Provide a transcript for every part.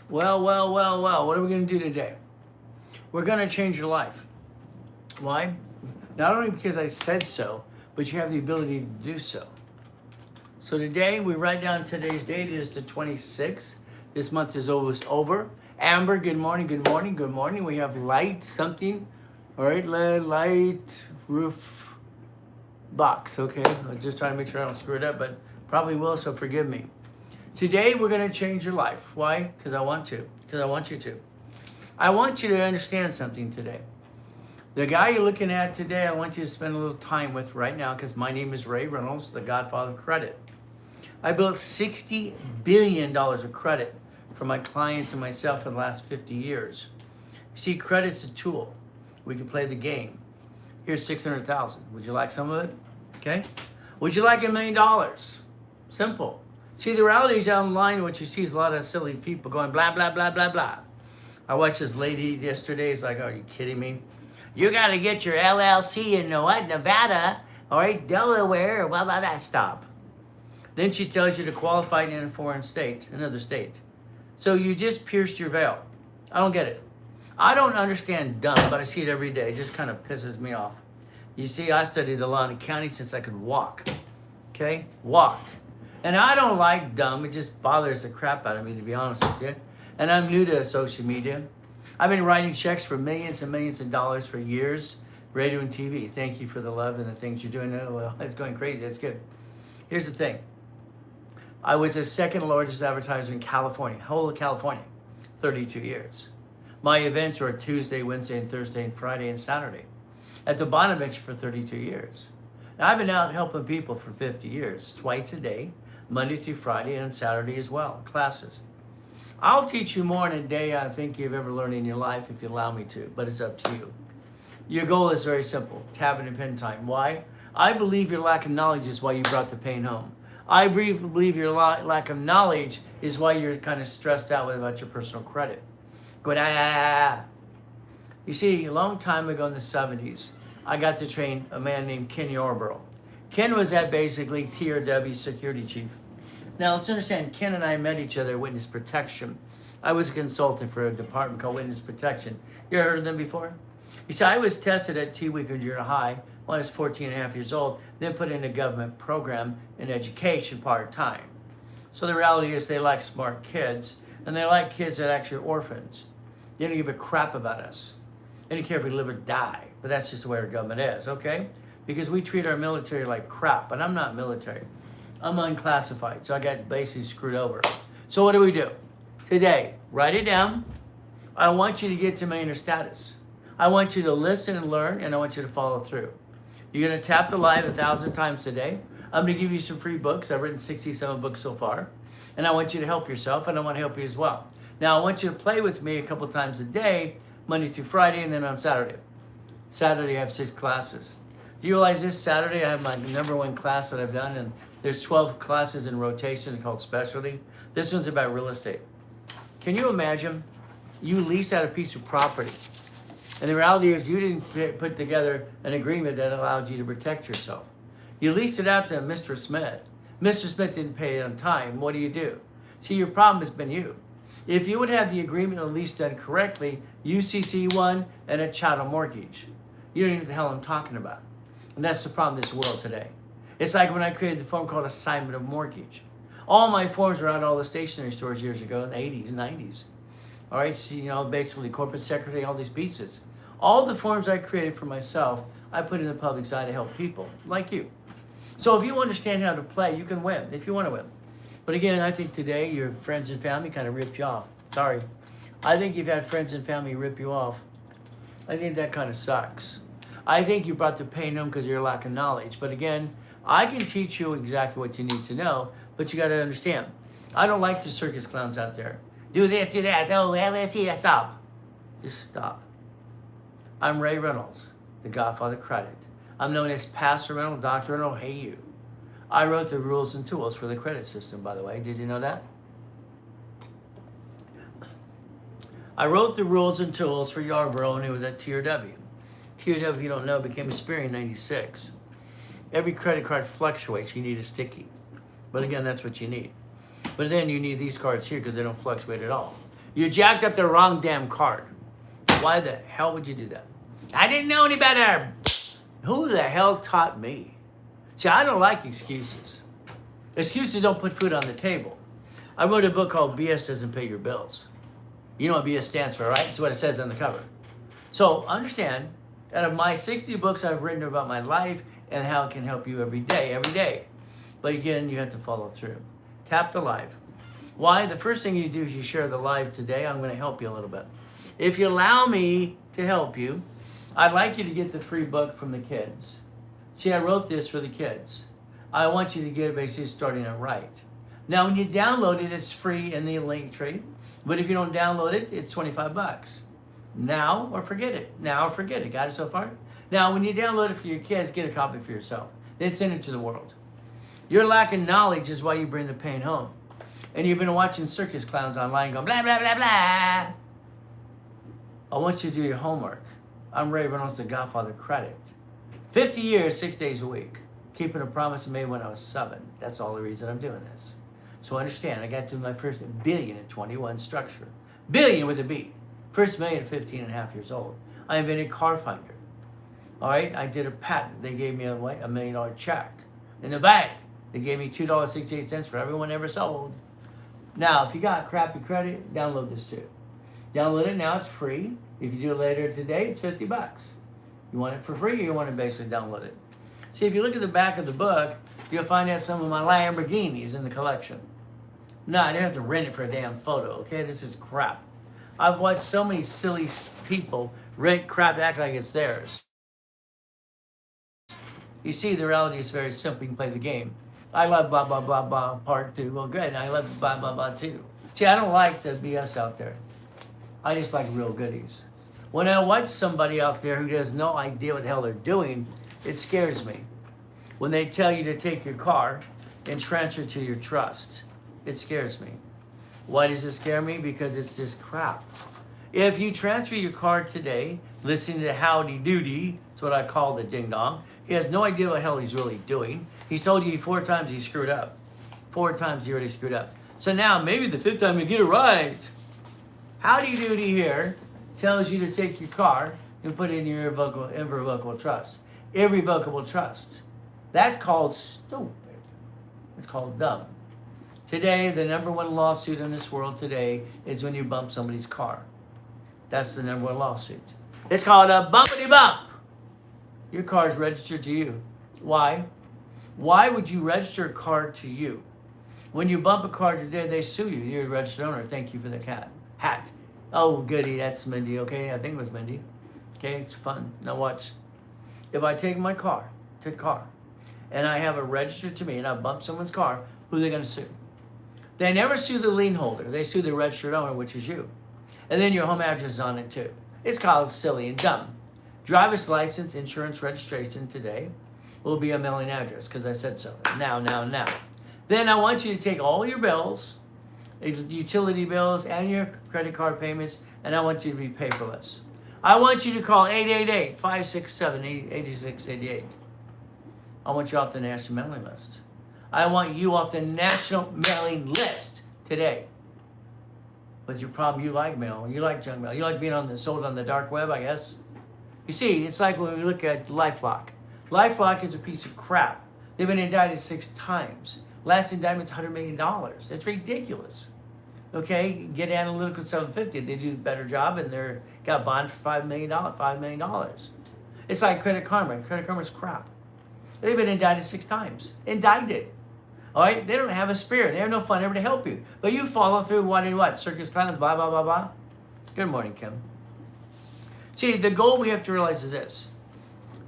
Well. What are we going to do today? We're going to change your life. Why? Not only because I said so, but you have the ability to do so. So today, we write down today's date is the 26th. This month is almost over. Amber, good morning, good morning, good morning. We have light something. All right, light roof box. Okay, I'm just trying to make sure I don't screw it up, but probably will, so forgive me. Today, we're going to change your life. Why? Because I want to. Because I want you to. I want you to understand something today. The guy you're looking at today, I want you to spend a little time with right now because my name is Ray Reynolds, the Godfather of Credit. I built $60 billion of credit for my clients and myself in the last 50 years. You see, credit's a tool. We can play the game. Here's 600,000. Would you like some of it? Okay. Would you like $1 million? Simple. See, the reality is online, what you see is a lot of silly people going blah, blah, blah, blah, blah. I watched this lady yesterday. It's like, are you kidding me? You got to get your LLC in what? Nevada, all right, Delaware, or blah, blah, blah. Stop. Then she tells you to qualify in a foreign state, another state. So you just pierced your veil. I don't get it. I don't understand dumb, but I see it every day. It just kind of pisses me off. You see, I studied the law in the county since I could walk. Okay? Walk. And I don't like dumb. It just bothers the crap out of me, to be honest with you. And I'm new to social media. I've been writing checks for millions and millions of dollars for years. Radio and TV. Thank you for the love and the things you're doing. Oh, well, it's going crazy. It's good. Here's the thing. I was the second largest advertiser in California, whole of California, 32 years. My events were Tuesday, Wednesday, and Thursday, and Friday, and Saturday. At the Bonaventure for 32 years. Now, I've been out helping people for 50 years, twice a day, Monday through Friday, and Saturday as well, classes. I'll teach you more in a day I think you've ever learned in your life if you allow me to, but it's up to you. Your goal is very simple, tab and pen time. Why? I believe your lack of knowledge is why you brought the pain home. I believe your lack of knowledge is why you're kind of stressed out about your personal credit. Going, You see, a long time ago in the 70s, I got to train a man named Ken Yarborough. Ken was at basically TRW security chief. Now, let's understand, Ken and I met each other at Witness Protection. I was a consultant for a department called Witness Protection. You ever heard of them before? You see, I was tested at T-Weaker Junior High when I was 14 and a half years old, then put in a government program in education part-time. So the reality is they like smart kids, and they like kids that are actually orphans. They don't give a crap about us. They don't care if we live or die, but that's just the way our government is, okay? Because we treat our military like crap, but I'm not military. I'm unclassified, so I got basically screwed over. So what do? Today, write it down. I want you to get to millionaire status. I want you to listen and learn, and I want you to follow through. You're going to tap the live 1,000 times today. I'm going to give you some free books. I've written 67 books so far. And I want you to help yourself, and I want to help you as well. Now, I want you to play with me a couple times a day, Monday through Friday, and then on Saturday. Saturday, I have 6 classes. Do you realize this Saturday, I have my #1 class that I've done, and there's 12 classes in rotation called Specialty. This one's about real estate. Can you imagine you leased out a piece of property, and the reality is you didn't put together an agreement that allowed you to protect yourself. You leased it out to Mr. Smith. Mr. Smith didn't pay it on time. What do? See, your problem has been you. If you would have the agreement and lease done correctly, UCC1 and a chattel mortgage. You don't even know what the hell I'm talking about. And that's the problem in this world today. It's like when I created the form called assignment of mortgage. All my forms were out at all the stationery stores years ago in the 80s and 90s. All right, so, basically corporate secretary, all these pieces. All the forms I created for myself, I put in the public's eye to help people like you. So if you understand how to play, you can win if you want to win. But again, I think today your friends and family kind of ripped you off. Sorry. I think you've had friends and family rip you off. I think that kind of sucks. I think you brought the pain home because of your lack of knowledge. But again, I can teach you exactly what you need to know, but you got to understand. I don't like the circus clowns out there. Do this, do that. Oh, LSE, stop. Just stop. I'm Ray Reynolds, the Godfather of Credit. I'm known as Pastor Reynolds, Dr. Reynolds, hey you. I wrote the rules and tools for the credit system, by the way. Did you know that? I wrote the rules and tools for Yarborough, and it was at TRW. TRW, if you don't know, became a Spirit in 96. Every credit card fluctuates. You need a sticky. But again, that's what you need. But then you need these cards here because they don't fluctuate at all. You jacked up the wrong damn card. Why the hell would you do that? I didn't know any better. Who the hell taught me? See, I don't like excuses. Excuses don't put food on the table. I wrote a book called BS Doesn't Pay Your Bills. You know what BS stands for, right? It's what it says on the cover. So understand, out of my 60 books I've written about my life and how it can help you every day. But again, you have to follow through. Tap the live. Why? The first thing you do is you share the live today. I'm going to help you a little bit. If you allow me to help you, I'd like you to get the free book from the kids. See, I wrote this for the kids. I want you to get it basically starting it right. Now, when you download it, it's free in the link tree. But if you don't download it, it's 25 bucks. Now or forget it. Now or forget it. Got it so far? Now, when you download it for your kids, get a copy for yourself. Then send it to the world. Your lack of knowledge is why you bring the pain home. And you've been watching circus clowns online going blah, blah, blah, blah. I want you to do your homework. I'm Ray Reynolds, the Godfather Credit. 50 years, 6 days a week. Keeping a promise I made when I was 7. That's all the reason I'm doing this. So understand, I got to my first billion at 21 structure. Billion with a B. First million at 15 and a half years old. I invented Car Finder. All right, I did a patent. They gave me a $1 million check. In the bank, they gave me $2.68 for everyone ever sold. Now, if you got crappy credit, download this too. Download it now, it's free. If you do it later today, it's 50 bucks. You want it for free or you want to basically download it? See, if you look at the back of the book, you'll find out some of my Lamborghinis in the collection. No, I didn't have to rent it for a damn photo, okay? This is crap. I've watched so many silly people rent crap, act like it's theirs. You see, the reality is very simple. You can play the game. I love blah, blah, blah, blah, part 2. Well, good. I love blah, blah, blah, too. See, I don't like the BS out there. I just like real goodies. When I watch somebody out there who has no idea what the hell they're doing, it scares me. When they tell you to take your car and transfer it to your trust, it scares me. Why does it scare me? Because it's just crap. If you transfer your car today, listening to Howdy Doody, that's what I call the ding dong, he has no idea what the hell he's really doing. He's told you 4 times he screwed up. 4 times he already screwed up. So now, maybe the 5th time you get it right. Howdy Doody here tells you to take your car and put it in your irrevocable trust. Irrevocable trust. That's called stupid. It's called dumb. Today, the #1 lawsuit in this world today is when you bump somebody's car. That's the #1 lawsuit. It's called a bumpity bump. Your car's registered to you. Why? Why would you register a car to you? When you bump a car today, they sue you. You're a registered owner. Thank you for the hat. Oh, goody, that's Mindy. Okay, I think it was Mindy. Okay, it's fun. Now watch. If I take my car, and I have it registered to me, and I bump someone's car, who are they going to sue? They never sue the lien holder. They sue the registered owner, which is you. And then your home address is on it too. It's called silly and dumb. Driver's license, insurance, registration today will be a mailing address because I said so. Now. Then I want you to take all your bills, utility bills, and your credit card payments, and I want you to be paperless. I want you to call 888-567-8688. I want you off the national mailing list. I want you off the national mailing list today. But your problem, you like mail. You like junk mail. You like being sold on the dark web, I guess. You see, it's like when we look at LifeLock. LifeLock is a piece of crap. They've been indicted 6 times. Last indictment's $100 million. It's ridiculous. Okay, get Analytical 750. They do a better job and they're got bond for $5 million. $5 million. It's like Credit Karma. Credit Karma's crap. They've been indicted 6 times. Indicted. All right? They don't have a spirit. They have no fun ever to help you. But you follow through wanting what? Circus clowns, blah, blah, blah, blah. Good morning, Kim. See, the goal we have to realize is this.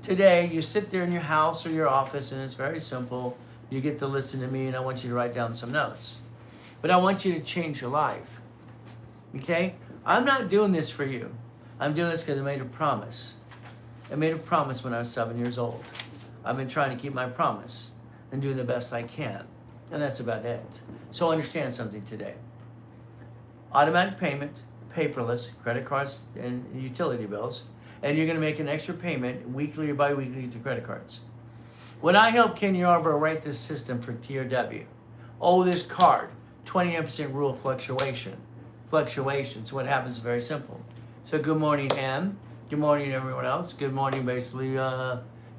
Today, you sit there in your house or your office, and it's very simple. You get to listen to me, and I want you to write down some notes. But I want you to change your life. Okay? I'm not doing this for you. I'm doing this because I made a promise. I made a promise when I was 7 years old. I've been trying to keep my promise and doing the best I can. And that's about it. So understand something today. Automatic payment, paperless, credit cards and utility bills, and you're going to make an extra payment weekly or bi-weekly to credit cards. When I helped Ken Yarbrough write this system for TRW, this card, 29% rule fluctuation, fluctuations. What happens is very simple. So good morning, Ann. Good morning, everyone else. Good morning, basically.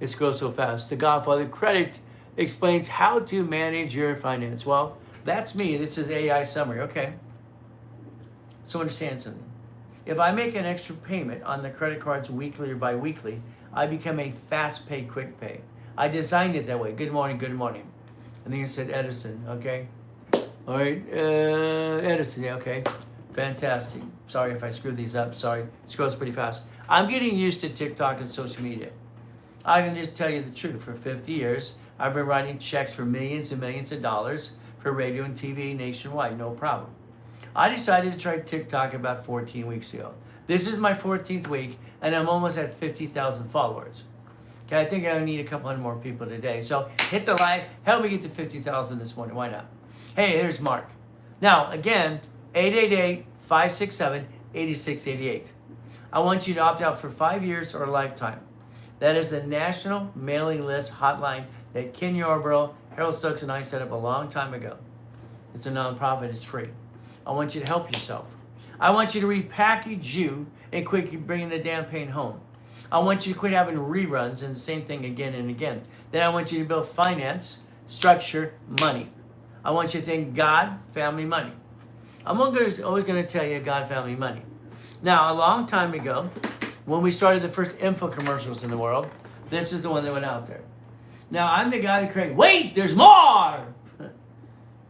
It's Grow So Fast. The Godfather Credit explains how to manage your finance. Well, that's me. This is AI summary. Okay. So understand something. If I make an extra payment on the credit cards weekly or bi-weekly, I become a fast pay, quick pay. I designed it that way. Good morning, good morning. And then you said Edison, okay? All right, Edison, yeah, okay. Fantastic. Sorry if I screwed these up. Sorry. It scrolls pretty fast. I'm getting used to TikTok and social media. I can just tell you the truth. For 50 years, I've been writing checks for millions and millions of dollars for radio and TV nationwide. No problem. I decided to try TikTok about 14 weeks ago. This is my 14th week, and I'm almost at 50,000 followers. Okay, I think I need a couple hundred more people today. So hit the like, help me get to 50,000 this morning. Why not? Hey, here's Mark. Now, again, 888-567-8688. I want you to opt out for 5 years or a lifetime. That is the national mailing list hotline that Ken Yarborough, Harold Stokes, and I set up a long time ago. It's a nonprofit. It's free. I want you to help yourself. I want you to repackage you and quit bringing the damn pain home. I want you to quit having reruns and the same thing again and again. Then I want you to build finance, structure, money. I want you to think God, family, money. I'm always going to tell you God, family, money. Now, a long time ago, when we started the first infomercials in the world, this is the one that went out there. Now, I'm the guy that created, wait, there's more!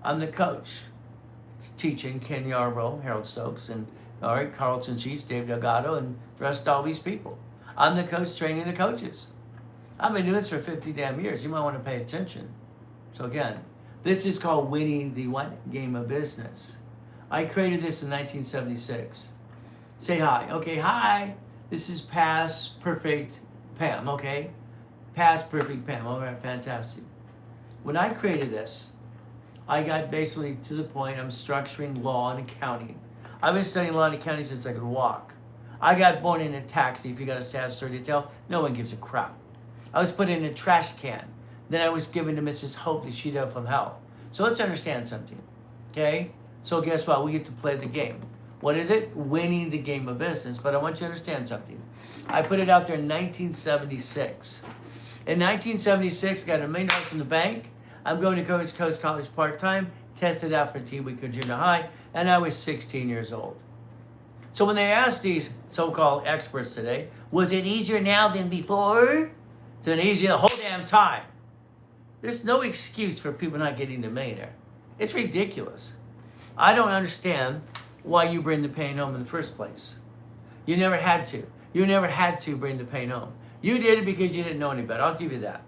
I'm the coach. Teaching Ken Yarborough, Harold Stokes, and all right, Carlton Sheets, Dave Delgado, and the rest of all these people. I'm the coach training the coaches. I've been doing this for 50 damn years. You might want to pay attention. So again, this is called winning the what? Game of business. I created this in 1976. Say hi. Okay, hi. This is Past Perfect Pam, okay? Past Perfect Pam. All right, fantastic. When I created this, I got basically to the point I'm structuring law and accounting. I've been studying law and accounting since I could walk. I got born in a taxi. If you got a sad story to tell, no one gives a crap. I was put in a trash can. Then I was given to Mrs. Hope to shoot up from hell. So let's understand something, okay? So guess what? We get to play the game. What is it? Winning the game of business. But I want you to understand something. I put it out there in 1976. In 1976, got $1 million in the bank. I'm going to Coast College part-time, tested out for T-Week or junior high, and I was 16 years old. So when they asked these so-called experts today, was it easier now than before? It's been easier the whole damn time. There's no excuse for people not getting to millionaire. It's ridiculous. I don't understand why you bring the pain home in the first place. You never had to. You never had to bring the pain home. You did it because you didn't know any better. I'll give you that.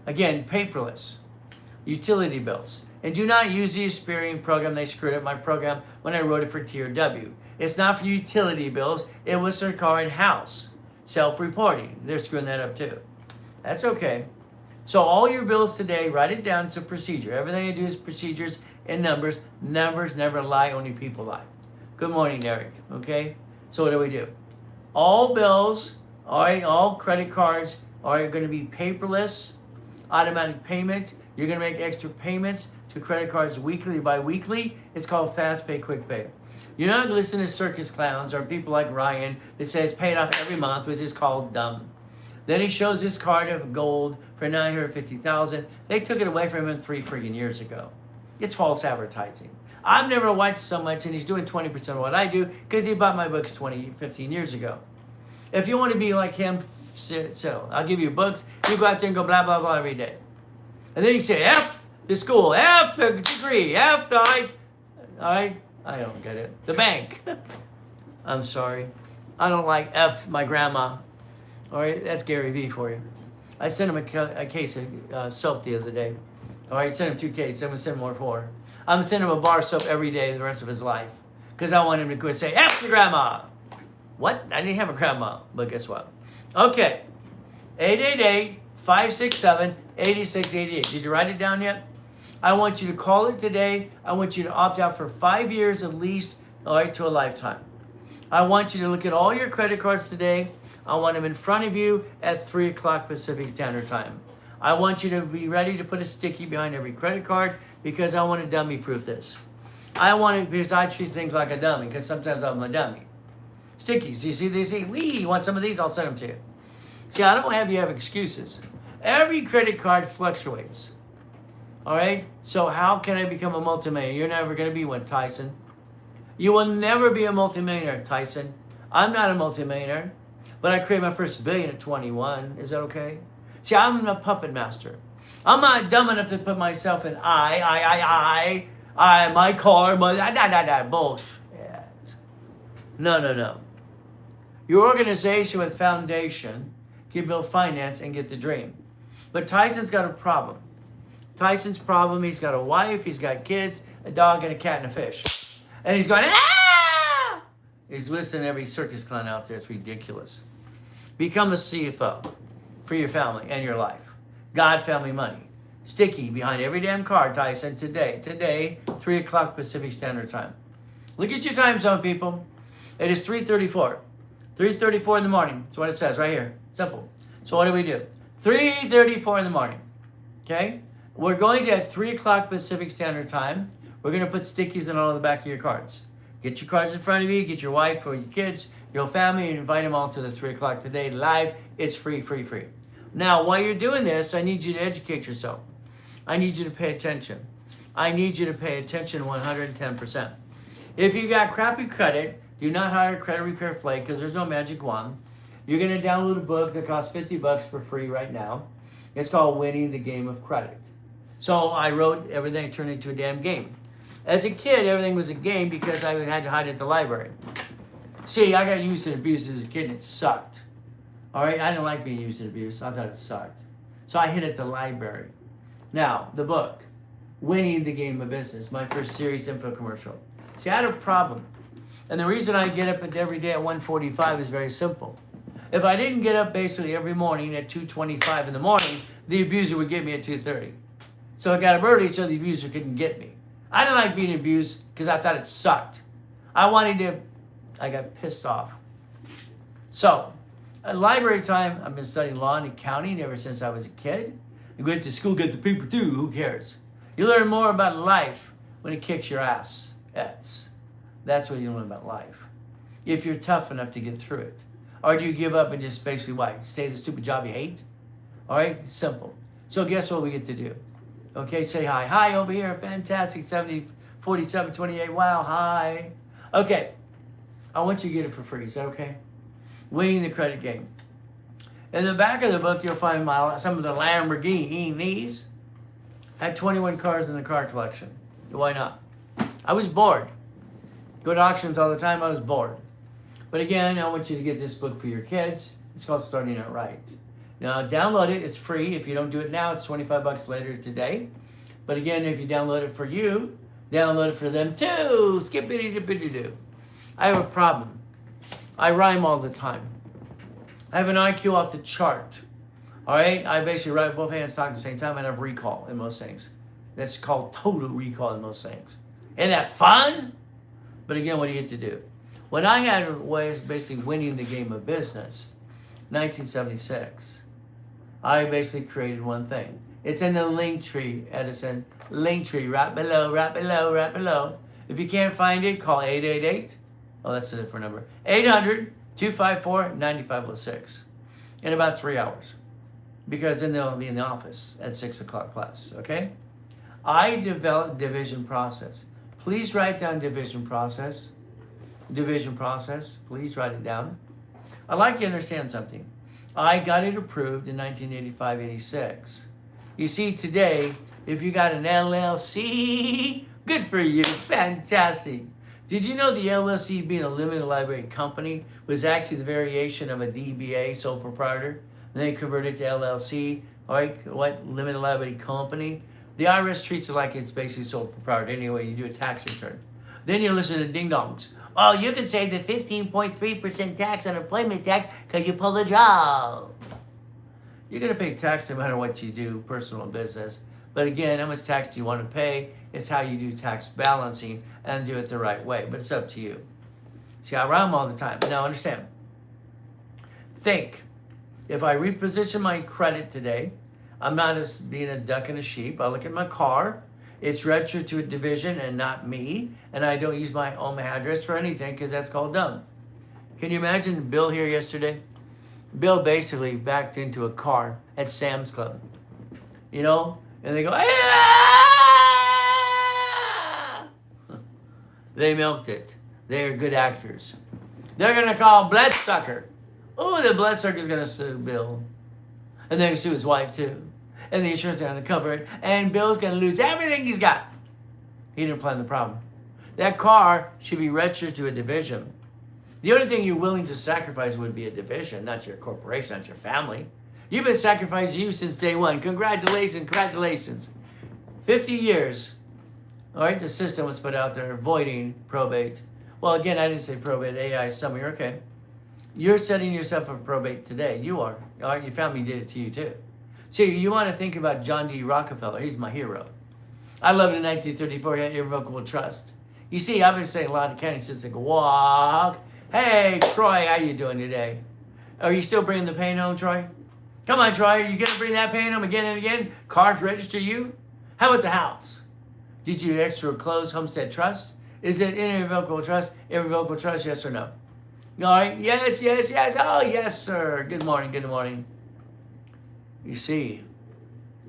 Again, paperless. Utility bills. And do not use the Experian program. They screwed up my program when I wrote it for Tier W. It's not for utility bills. It was for car and house. Self-reporting. They're screwing that up too. That's okay. So all your bills today, write it down. It's a procedure. Everything I do is procedures and numbers. Numbers never lie. Only people lie. Good morning, Eric. Okay? So what do? All bills, all right, all credit cards are going to be paperless, automatic payment. You're going to make extra payments to credit cards weekly or bi-weekly. It's called fast pay, quick pay. You're not listening to circus clowns or people like Ryan that says pay it off every month, which is called dumb. Then he shows this card of gold for $950,000. They took it away from him 3 friggin' years ago. It's false advertising. I've never watched so much, and he's doing 20% of what I do because he bought my books 15 years ago. If you want to be like him, so I'll give you books. You go out there and go blah, blah, blah every day. And then you say, F the school, F the degree, F the height. All right? I don't get it. The bank. I'm sorry. I don't like F my grandma. All right? That's Gary Vee for you. I sent him a case of soap the other day. All right? Sent him 2 cases. I'm going to send him more 4. I'm going to send him a bar soap every day the rest of his life. Because I want him to quit say, F your grandma. What? I didn't have a grandma. But guess what? Okay. 888-567-8688. Did you write it down yet? I want you to call it today. I want you to opt out for 5 years at least, all right, to a lifetime. I want you to look at all your credit cards today. I want them in front of you at 3 o'clock Pacific Standard Time. I want you to be ready to put a sticky behind every credit card because I want to dummy proof this. I want it because I treat things like a dummy, because sometimes I'm a dummy. Stickies, you see these? You want some of these? I'll send them to you. See, I don't have you have excuses. Every credit card fluctuates. All right? So how can I become a multimillionaire? You're never going to be one, Tyson. You will never be a multimillionaire, Tyson. I'm not a multimillionaire, but I created my first billion at 21. Is that okay? See, I'm a puppet master. I'm not dumb enough to put myself in my car, bullshit. No. Your organization with foundation can build finance and get the dream. But Tyson's got a problem. Tyson's problem, he's got a wife, he's got kids, a dog, and a cat and a fish. And he's going, ah! He's listening to every circus clown out there. It's ridiculous. Become a CFO for your family and your life. God, family, money. Sticky behind every damn card, Tyson, today, 3 o'clock Pacific Standard Time. Look at your time zone, people. It is 3:34. 3:34 in the morning. That's what it says right here. Simple. So what do we do? 3:34 in the morning. Okay? We're going to, at 3 o'clock Pacific Standard Time, we're going to put stickies in all the back of your cards. Get your cards in front of you, get your wife or your kids, your family, and invite them all to the 3 o'clock today live. It's free. Now, while you're doing this, I need you to educate yourself. I need you to pay attention. I need you to pay attention 110%. If you got crappy credit, do not hire a credit repair flake because there's no magic wand. You're going to download a book that costs $50 for free right now. It's called Winning the Game of Credit. So I wrote everything turned into a damn game. As a kid, everything was a game because I had to hide at the library. See, I got used and abused as a kid and it sucked. All right, I didn't like being used and abused. I thought it sucked. So I hid at the library. Now, the book, Winning the Game of Business, my first series info commercial. See, I had a problem. And the reason I get up every day at 1:45 is very simple. If I didn't get up basically every morning at 2:25 in the morning, the abuser would get me at 2:30. So I got up early so the abuser couldn't get me. I didn't like being abused because I thought it sucked. I got pissed off. So, at library time, I've been studying law and accounting ever since I was a kid. I went to school, got the paper too, who cares? You learn more about life when it kicks your ass. That's what you learn about life. If you're tough enough to get through it. Or do you give up and just basically, stay in the stupid job you hate? All right, simple. So guess what we get to do? Okay, say hi. Hi over here, fantastic, 70, 47, 28, wow, hi. Okay, I want you to get it for free, is that okay? Winning the Credit Game. In the back of the book, you'll find some of the Lamborghinis. I had 21 cars in the car collection. Why not? I was bored. Go to auctions all the time, I was bored. But again, I want you to get this book for your kids. It's called Starting Out Right. Now, download it. It's free. If you don't do it now, it's $25 later today. But again, if you download it for you, download it for them too. Skippity-dippity-doo. I have a problem. I rhyme all the time. I have an IQ off the chart. All right? I basically write both hands talk at the same time and have recall in most things. That's called total recall in most things. Isn't that fun? But again, what do you get to do? When I had ways basically winning the game of business, 1976, I basically created one thing. It's in the link tree, Edison. Link tree, right below, right below, right below. If you can't find it, call 888. Oh, that's a different number. 800-254-9506 in about 3 hours. Because then they'll be in the office at 6 o'clock plus, okay? I developed division process. Please write down division process. Division process. Please write it down. I'd like you to understand something. I got it approved in 1985-86. You see, today, if you got an LLC, good for you. Fantastic. Did you know the LLC, being a limited liability company, was actually the variation of a DBA, sole proprietor? And they converted it to LLC, all right, what, limited liability company? The IRS treats it like it's basically sole proprietor anyway. You do a tax return. Then you listen to ding-dongs. Oh, you can save the 15.3% tax, unemployment tax, because you pulled a job. You're going to pay tax no matter what you do, personal and business. But again, how much tax do you want to pay? It's how you do tax balancing and do it the right way. But it's up to you. See, I rhyme all the time. Now, understand. Think. If I reposition my credit today, I'm not being a duck and a sheep. I look at my car. It's registered to a division and not me. And I don't use my home address for anything because that's called dumb. Can you imagine Bill here yesterday? Bill basically backed into a car at Sam's Club. You know? And they go, ah! They milked it. They are good actors. They're going to call Bloodsucker. Oh, the Bloodsucker's going to sue Bill. And they're going to sue his wife too. And the insurance is going to cover it. And Bill's going to lose everything he's got. He didn't plan the problem. That car should be registered to a division. The only thing you're willing to sacrifice would be a division, not your corporation, not your family. You've been sacrificing you since day one. Congratulations, congratulations. 50 years. All right, the system was put out there avoiding probate. Well, again, I didn't say probate. AI, some of you, okay. You're setting yourself up for probate today. You are. All right, your family did it to you too. So you want to think about John D. Rockefeller. He's my hero. I love it in 1934. He had irrevocable trust. You see, I've been saying a lot of county since like, walk. Hey, Troy, how you doing today? Are you still bringing the pain home, Troy? Come on, Troy. Are you going to bring that pain home again and again? Cars register you? How about the house? Did you extra close homestead trust? Is it irrevocable trust? Irrevocable trust, yes or no? All right. Yes, yes, yes. Oh, yes, sir. Good morning. Good morning. You see,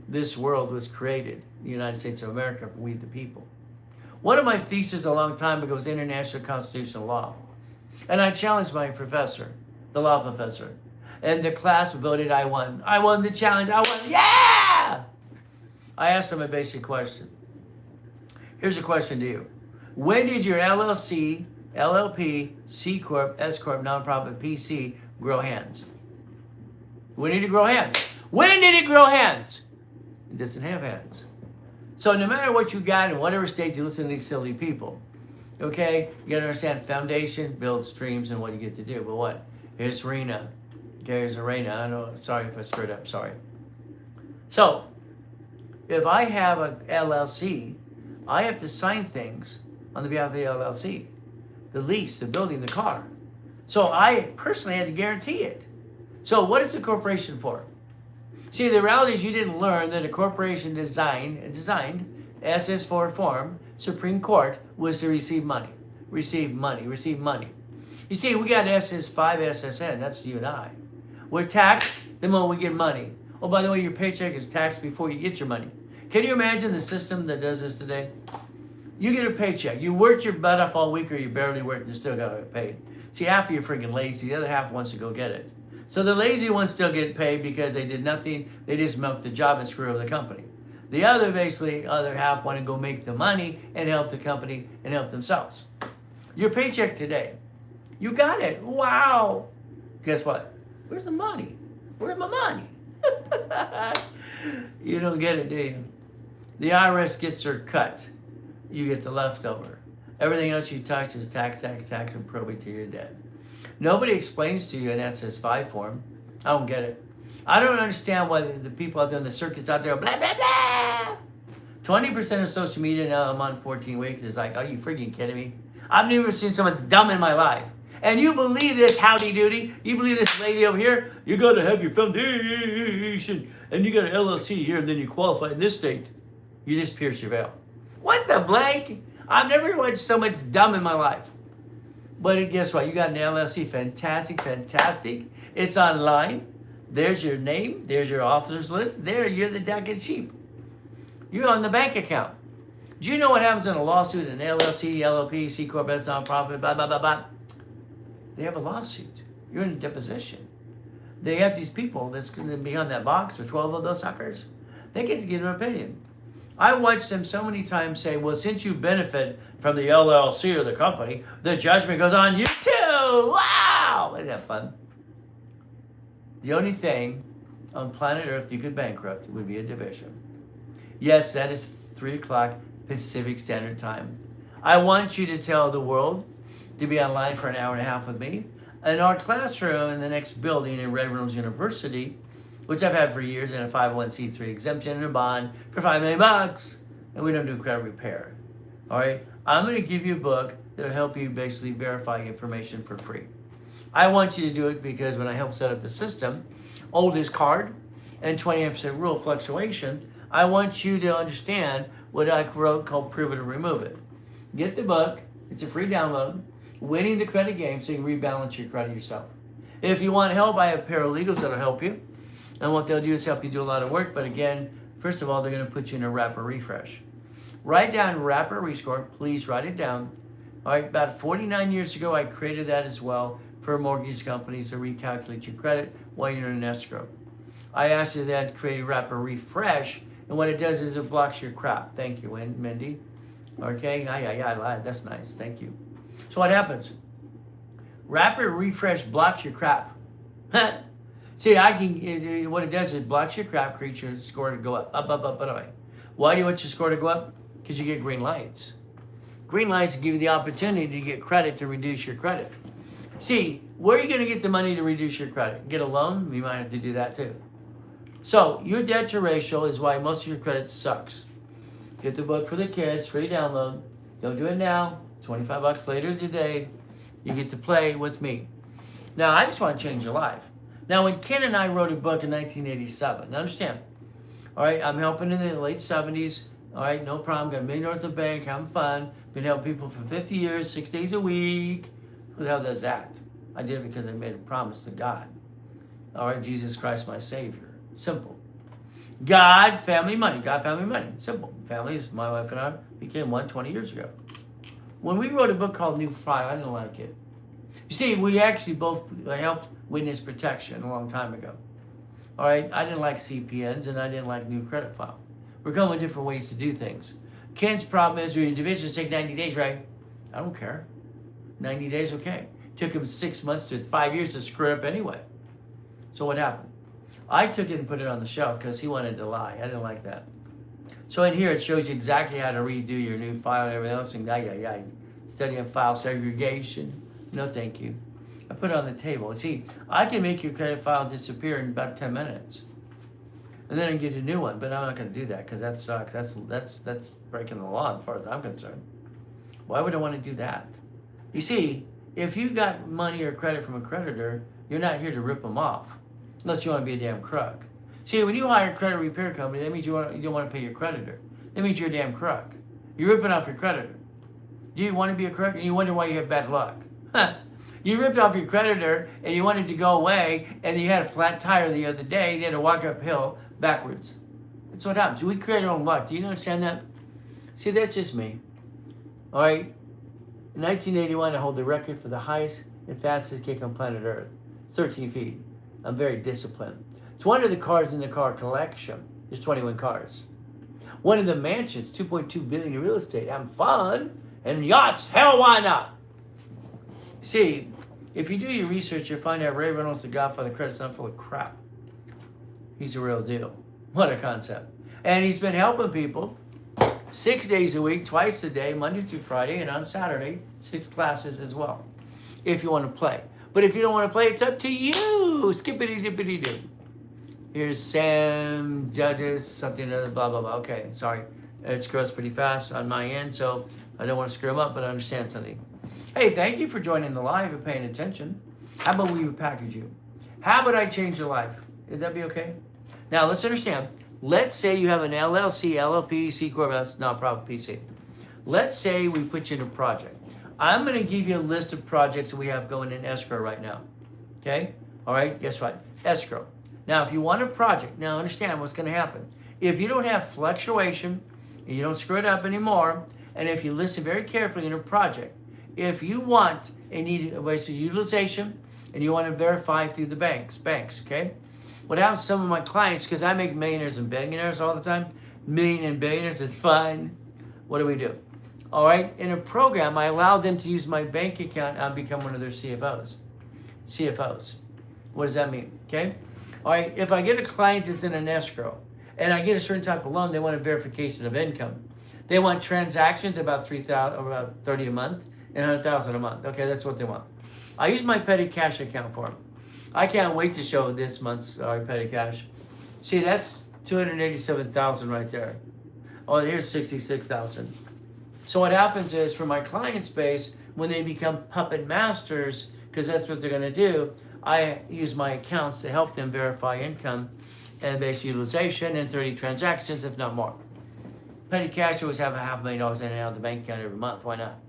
this world was created, the United States of America, for we the people. One of my theses a long time ago was international constitutional law. And I challenged my professor, the law professor. And the class voted I won. I won the challenge. I won. Yeah! I asked him a basic question. Here's a question to you. When did your LLC, LLP, C Corp, S Corp, nonprofit, PC grow hands? When did it grow hands? When did it grow hands? It doesn't have hands. So no matter what you got in whatever state, you listen to these silly people. Okay? You got to understand foundation builds streams and what you get to do. But what? Here's Rena. Okay, here's Arena. I know. Sorry if I screwed up. Sorry. So, if I have a LLC, I have to sign things on the behalf of the LLC. The lease, the building, the car. So I personally had to guarantee it. So what is a corporation for? See, the reality is you didn't learn that a corporation designed SS4 form, Supreme Court, was to receive money. Receive money, receive money. You see, we got SS5, SSN, that's you and I. We're taxed the moment we get money. Oh, by the way, your paycheck is taxed before you get your money. Can you imagine the system that does this today? You get a paycheck. You worked your butt off all week or you barely worked and you still got it paid. See, half of you are freaking lazy. The other half wants to go get it. So the lazy ones still get paid because they did nothing. They just milked the job and screw over the company. The other half want to go make the money and help the company and help themselves. Your paycheck today, you got it. Wow. Guess what? Where's the money? Where's my money? You don't get it, do you? The IRS gets their cut. You get the leftover. Everything else you touch is tax, and probate till you're dead. Nobody explains to you an SS5 form. I don't get it. I don't understand why the people out there in the circuits out there are blah, blah, blah. 20% of social media now I'm on 14 weeks is like, are you freaking kidding me? I've never seen someone as dumb in my life. And you believe this howdy doody? You believe this lady over here? You got to have your foundation and you got an LLC here and then you qualify in this state. You just pierce your veil. What the blank? I've never watched so much dumb in my life. But guess what? You got an LLC. Fantastic, fantastic. It's online. There's your name. There's your officer's list. There, you're the duck and sheep. You're on the bank account. Do you know what happens in a lawsuit, an LLC, LLP, C Corp, S nonprofit, blah, blah, blah, blah? They have a lawsuit. You're in a deposition. They have these people that's going to be on that box, or 12 of those suckers. They get to give an opinion. I watched them so many times say, well, since you benefit from the LLC or the company, the judgment goes on you too. Wow! Isn't that fun? The only thing on planet Earth you could bankrupt would be a division. Yes, that is 3 o'clock Pacific Standard Time. I want you to tell the world to be online for an hour and a half with me. In our classroom in the next building in Red Rooms University, which I've had for years, in a 501c3 exemption and a bond for $5 million, and we don't do credit repair. All right, I'm going to give you a book that'll help you basically verify information for free. I want you to do it because when I help set up the system, oldest card and 28% rule fluctuation, I want you to understand what I wrote called Prove It or Remove It. Get the book. It's a free download. Winning the Credit Game, so you can rebalance your credit yourself. If you want help, I have paralegals that'll help you. And what they'll do is help you do a lot of work. But again, first of all, they're going to put you in a wrapper refresh. Write down wrapper rescore. Please write it down. All right, about 49 years ago, I created that as well for mortgage companies to recalculate your credit while you're in an escrow. I asked you then to create a wrapper refresh. And what it does is it blocks your crap. Thank you, Mindy. Okay, I lied. That's nice. Thank you. So what happens? Wrapper refresh blocks your crap. See, what it does is it blocks your crap, creates your score to go up, up, away. Why do you want your score to go up? Because you get green lights. Green lights give you the opportunity to get credit to reduce your credit. See, where are you going to get the money to reduce your credit? Get a loan? You might have to do that too. So your debt to ratio is why most of your credit sucks. Get the book for the kids, free download. Don't do it now. $25 later today. You get to play with me. Now, I just want to change your life. Now, when Ken and I wrote a book in 1987, now understand, all right, I'm helping in the late 70s, all right, no problem, got $1 million worth of bank, having fun, been helping people for 50 years, 6 days a week. Who the hell does that? I did it because I made a promise to God. All right, Jesus Christ, my Savior. Simple. God, family, money. God, family, money. Simple. Families, my wife and I became one 20 years ago. When we wrote a book called New Fire, I didn't like it. You see, we actually both helped witness protection a long time ago. All right, I didn't like CPNs and I didn't like new credit file. We're coming with different ways to do things. Ken's problem is your divisions take 90 days, right? I don't care. 90 days, okay. Took him 6 months to 5 years to screw it up anyway. So what happened? I took it and put it on the shelf because he wanted to lie. I didn't like that. So in here, it shows you exactly how to redo your new file and everything else. And studying file segregation. No, thank you. I put it on the table. See, I can make your credit file disappear in about 10 minutes. And then I can get a new one. But I'm not going to do that because that sucks. That's breaking the law as far as I'm concerned. Why would I want to do that? You see, if you got money or credit from a creditor, you're not here to rip them off. Unless you want to be a damn crook. See, when you hire a credit repair company, that means you don't want to pay your creditor. That means you're a damn crook. You're ripping off your creditor. Do you want to be a crook? And you wonder why you have bad luck. You ripped off your creditor and you wanted to go away and you had a flat tire the other day and you had to walk uphill backwards. That's what happens. We create our own luck. Do you understand that? See, that's just me. All right? In 1981, I hold the record for the highest and fastest kick on planet Earth. 13 feet. I'm very disciplined. It's one of the cars in the car collection. There's 21 cars. One of the mansions, $2.2 billion in real estate. Having fun. And yachts. Hell, why not? See, if you do your research, you'll find out Ray Reynolds, the Godfather, credit's not full of crap. He's the real deal. What a concept. And he's been helping people 6 days a week, twice a day, Monday through Friday, and on Saturday, 6 classes as well, if you want to play. But if you don't want to play, it's up to you. Skippity-dippity-doo. Here's Sam, judges, something, blah, blah, blah. Okay, sorry. It screws pretty fast on my end, so I don't want to screw them up, but I understand something. Hey, thank you for joining the live and paying attention. How about we package you? How about I change your life? Would that be okay? Now, let's understand. Let's say you have an LLC, LLP, C Corp, nonprofit, PC. Let's say we put you in a project. I'm going to give you a list of projects that we have going in escrow right now. Okay? All right, guess what? Escrow. Now, if you want a project, now understand what's going to happen. If you don't have fluctuation, and you don't screw it up anymore, and if you listen very carefully in a project, if you want and need a waste of utilization, and you want to verify through the banks, okay? What happens to some of my clients, because I make millionaires and billionaires all the time, million and billionaires is fine. What do? All right, in a program, I allow them to use my bank account and become one of their CFOs. What does that mean, okay? All right, if I get a client that's in an escrow, and I get a certain type of loan, they want a verification of income. They want transactions about about 30 a month, and 100,000 a month. Okay, that's what they want. I use my petty cash account for them. I can't wait to show this month's petty cash. See, that's 287,000 right there. Oh, here's 66,000. So what happens is, for my client base, when they become puppet masters, because that's what they're going to do, I use my accounts to help them verify income and base utilization and 30 transactions, if not more. Petty cash always have $500,000 in and out of the bank account every month. Why not?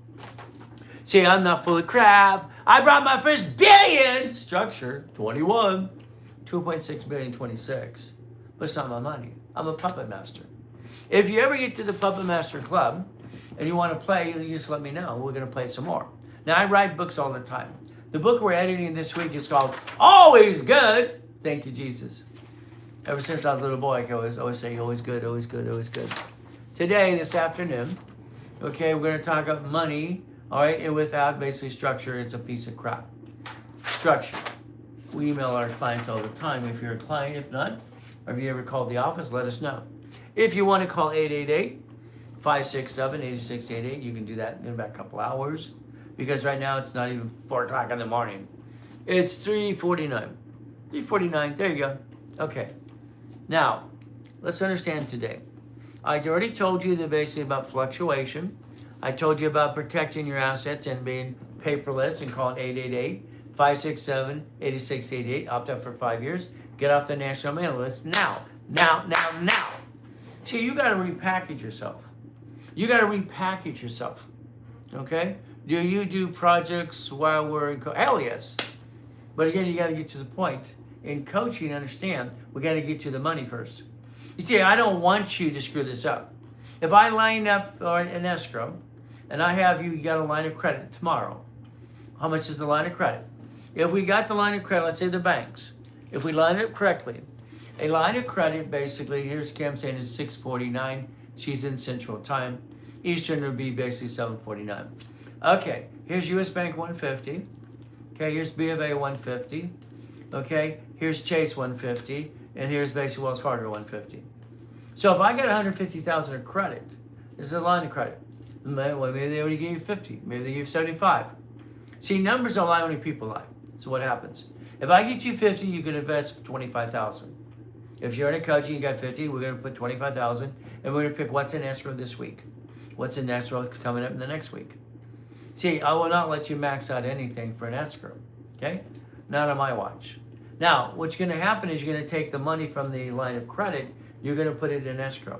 See, I'm not full of crap. I brought my first billion. Structure, 21. 2.6 billion, 26. But it's not my money. I'm a puppet master. If you ever get to the Puppet Master Club and you want to play, you just let me know. We're going to play some more. Now, I write books all the time. The book we're editing this week is called Always Good. Thank you, Jesus. Ever since I was a little boy, I can always say, always good, always good, always good. Today, this afternoon, okay, we're going to talk about money, all right, and without basically structure, it's a piece of crap. Structure. We email our clients all the time. If you're a client, if not, or if you ever called the office, let us know. If you want to call 888-567-8688, you can do that in about a couple hours, because right now it's not even 4 o'clock in the morning. It's 3:49. 3:49, there you go. Okay. Now, let's understand today. I already told you that basically about fluctuation. I told you about protecting your assets and being paperless and calling 888-567-8688. Opt out for 5 years. Get off the national mail list now. Now. See, you got to repackage yourself. You got to repackage yourself. Okay? Do you do projects while we're in hell yes. But again, you got to get to the point. In coaching, understand, we got to get to the money first. You see, I don't want you to screw this up. If I line up an escrow and I have you got a line of credit tomorrow, how much is the line of credit? If we got the line of credit, let's say the banks, if we line it up correctly, a line of credit basically, here's Kim saying is 6:49. She's in Central Time. Eastern would be basically 7:49. Okay, here's US Bank 150. Okay, here's B of A 150. Okay, here's Chase 150. And here's basically Wells Fargo 150. So if I got 150,000 of credit, this is a line of credit. Well, maybe they only gave you 50. Maybe they gave you 75. See, numbers don't lie, only people lie. So what happens? If I get you 50, you can invest 25,000. If you're in a coaching, you got 50, we're going to put 25,000, and we're going to pick what's in escrow this week. What's in escrow coming up in the next week. See, I will not let you max out anything for an escrow. Okay? Not on my watch. Now, what's going to happen is you're going to take the money from the line of credit, you're going to put it in escrow.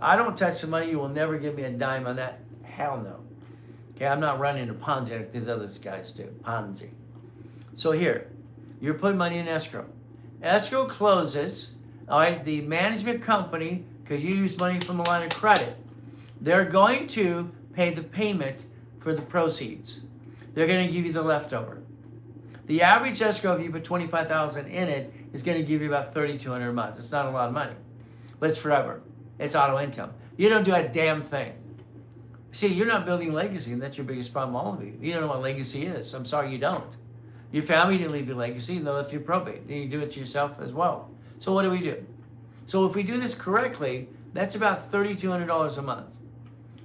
I don't touch the money, you will never give me a dime on that. Hell no. Okay, I'm not running a Ponzi like these other guys do. Ponzi. So here, you're putting money in escrow. Escrow closes, all right, the management company, because you use money from a line of credit, they're going to pay the payment for the proceeds. They're going to give you the leftover. The average escrow, if you put $25,000 in it, is going to give you about $3,200 a month. It's not a lot of money, but it's forever. It's auto income. You don't do a damn thing. See, you're not building legacy, and that's your biggest problem, all of you. You don't know what legacy is. I'm sorry you don't. Your family didn't leave you legacy, and they'll left you probate. And you do it to yourself as well. So what do? So if we do this correctly, that's about $3,200 a month.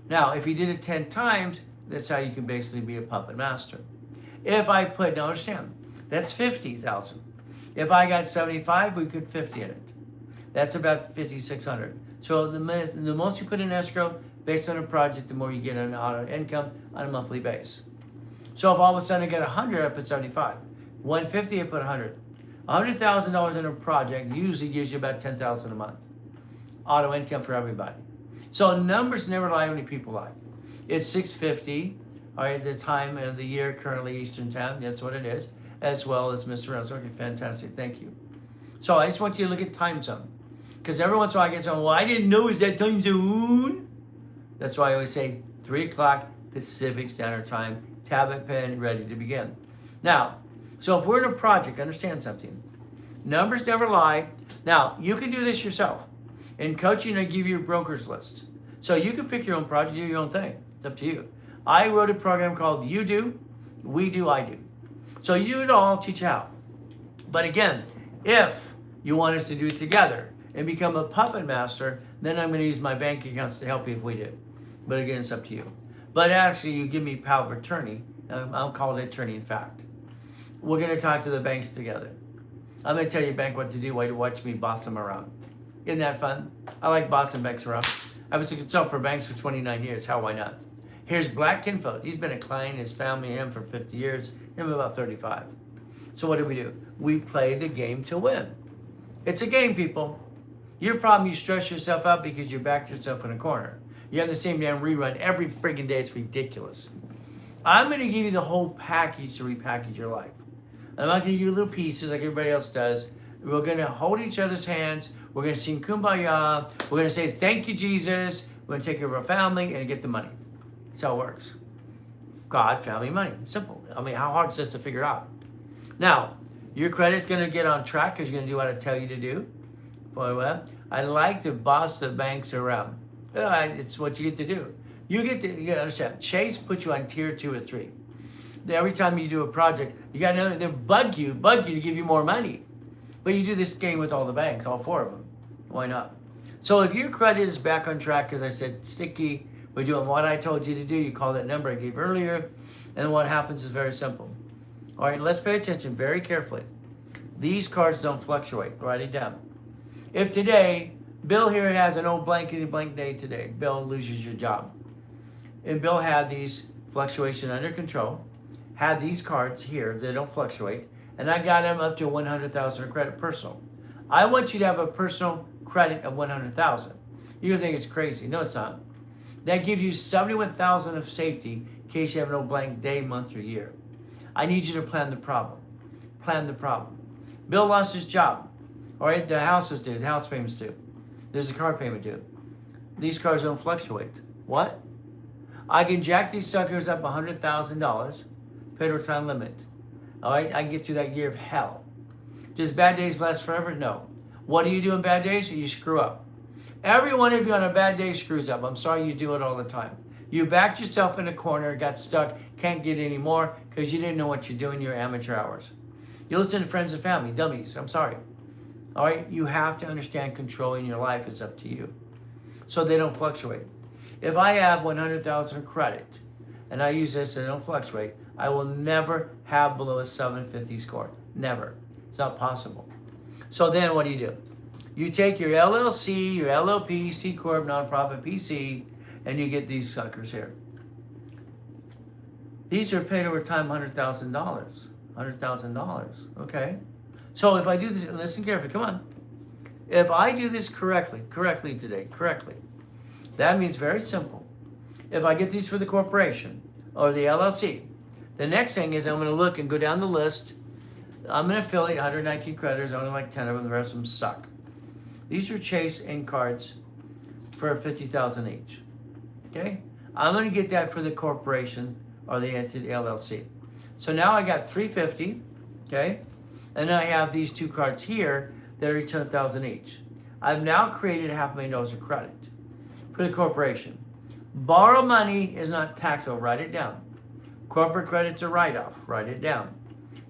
Now, if you did it 10 times, that's how you can basically be a puppet master. If I put, now understand, that's 50,000. If I got 75, we could 50 in it. That's about 5,600. So the most you put in escrow, based on a project, the more you get an auto income on a monthly base. So if all of a sudden I get 100, I put 75. 150, I put 100. $100,000 in a project usually gives you about 10,000 a month. Auto income for everybody. So numbers never lie, only people lie. It's 6:50. All right, the time of the year, currently Eastern Time, that's what it is, as well as Mr. Reynolds. Okay, fantastic, thank you. So I just want you to look at time zone. Because every once in a while I get someone, well, I didn't know it was that time zone. That's why I always say 3 o'clock Pacific Standard Time, tablet, pen, ready to begin. Now, so if we're in a project, understand something. Numbers never lie. Now, you can do this yourself. In coaching, I give you a broker's list. So you can pick your own project, do your own thing. It's up to you. I wrote a program called You Do, We Do, I Do. So you do it all, I'll teach you how. But again, if you want us to do it together and become a puppet master, then I'm going to use my bank accounts to help you if we do. But again, it's up to you. But actually, you give me power of attorney. I'll call it attorney in fact. We're going to talk to the banks together. I'm going to tell your bank what to do while you watch me boss them around. Isn't that fun? I like bossing banks around. I was a consultant for banks for 29 years. How, why not? Here's Black Kinfold. He's been a client, his family, him for 50 years, him about 35. So what do? We play the game to win. It's a game, people. Your problem, you stress yourself out because you backed yourself in a corner. You have the same damn rerun every friggin' day. It's ridiculous. I'm going to give you the whole package to repackage your life. I'm not going to give you little pieces like everybody else does. We're going to hold each other's hands. We're going to sing Kumbaya. We're going to say, thank you, Jesus. We're going to take care of our family and get the money. That's how it works. God, family, money. Simple. I mean, how hard is this to figure out? Now, your credit's going to get on track because you're going to do what I tell you to do. Well, I like to boss the banks around. It's what you get to do. You gotta understand, Chase puts you on tier 2 or 3. Every time you do a project, you got to know they bug you to give you more money. But you do this game with all the banks, all 4 of them. Why not? So if your credit is back on track, as I said, sticky, we're doing what I told you to do. You call that number I gave earlier. And what happens is very simple. All right, let's pay attention very carefully. These cards don't fluctuate. Write it down. If today, Bill here has an old blankety blank day today, Bill loses your job. And Bill had these fluctuation under control, had these cards here that don't fluctuate, and I got him up to 100,000 of credit personal. I want you to have a personal credit of 100,000. You're gonna think it's crazy. No, it's not. That gives you 71,000 of safety in case you have no blank day, month, or year. I need you to plan the problem. Plan the problem. Bill lost his job. All right, the house is due. The house payment's due. There's a car payment due. These cars don't fluctuate. What? I can jack these suckers up $100,000, pay to time limit. All right, I can get through that year of hell. Does bad days last forever? No. What do you do in bad days? You screw up. Every one of you on a bad day screws up. I'm sorry, you do it all the time. You backed yourself in a corner, got stuck, can't get any more because you didn't know what you're doing your amateur hours. You listen to friends and family, dummies. I'm sorry. All right, you have to understand controlling your life is up to you. So they don't fluctuate. If I have 100,000 credit and I use this and they don't fluctuate, I will never have below a 750 score. Never. It's not possible. So then what do? You take your LLC, your LLP, C Corp, nonprofit, PC, and you get these suckers here. These are paid over time $100,000. $100,000. Okay. So if I do this, listen carefully, come on. If I do this correctly today, that means very simple. If I get these for the corporation or the LLC, the next thing is I'm going to look and go down the list. I'm going to affiliate 119 creditors, only like 10 of them, the rest of them suck. These are Chase Inc. cards for $50,000 each. Okay? I'm going to get that for the corporation or the entity LLC. So now I got 350, okay? And I have these 2 cards here that are each $100,000 each. I've now created $500,000 of credit for the corporation. Borrow money is not taxable. Write it down. Corporate credit's a write-off. Write it down.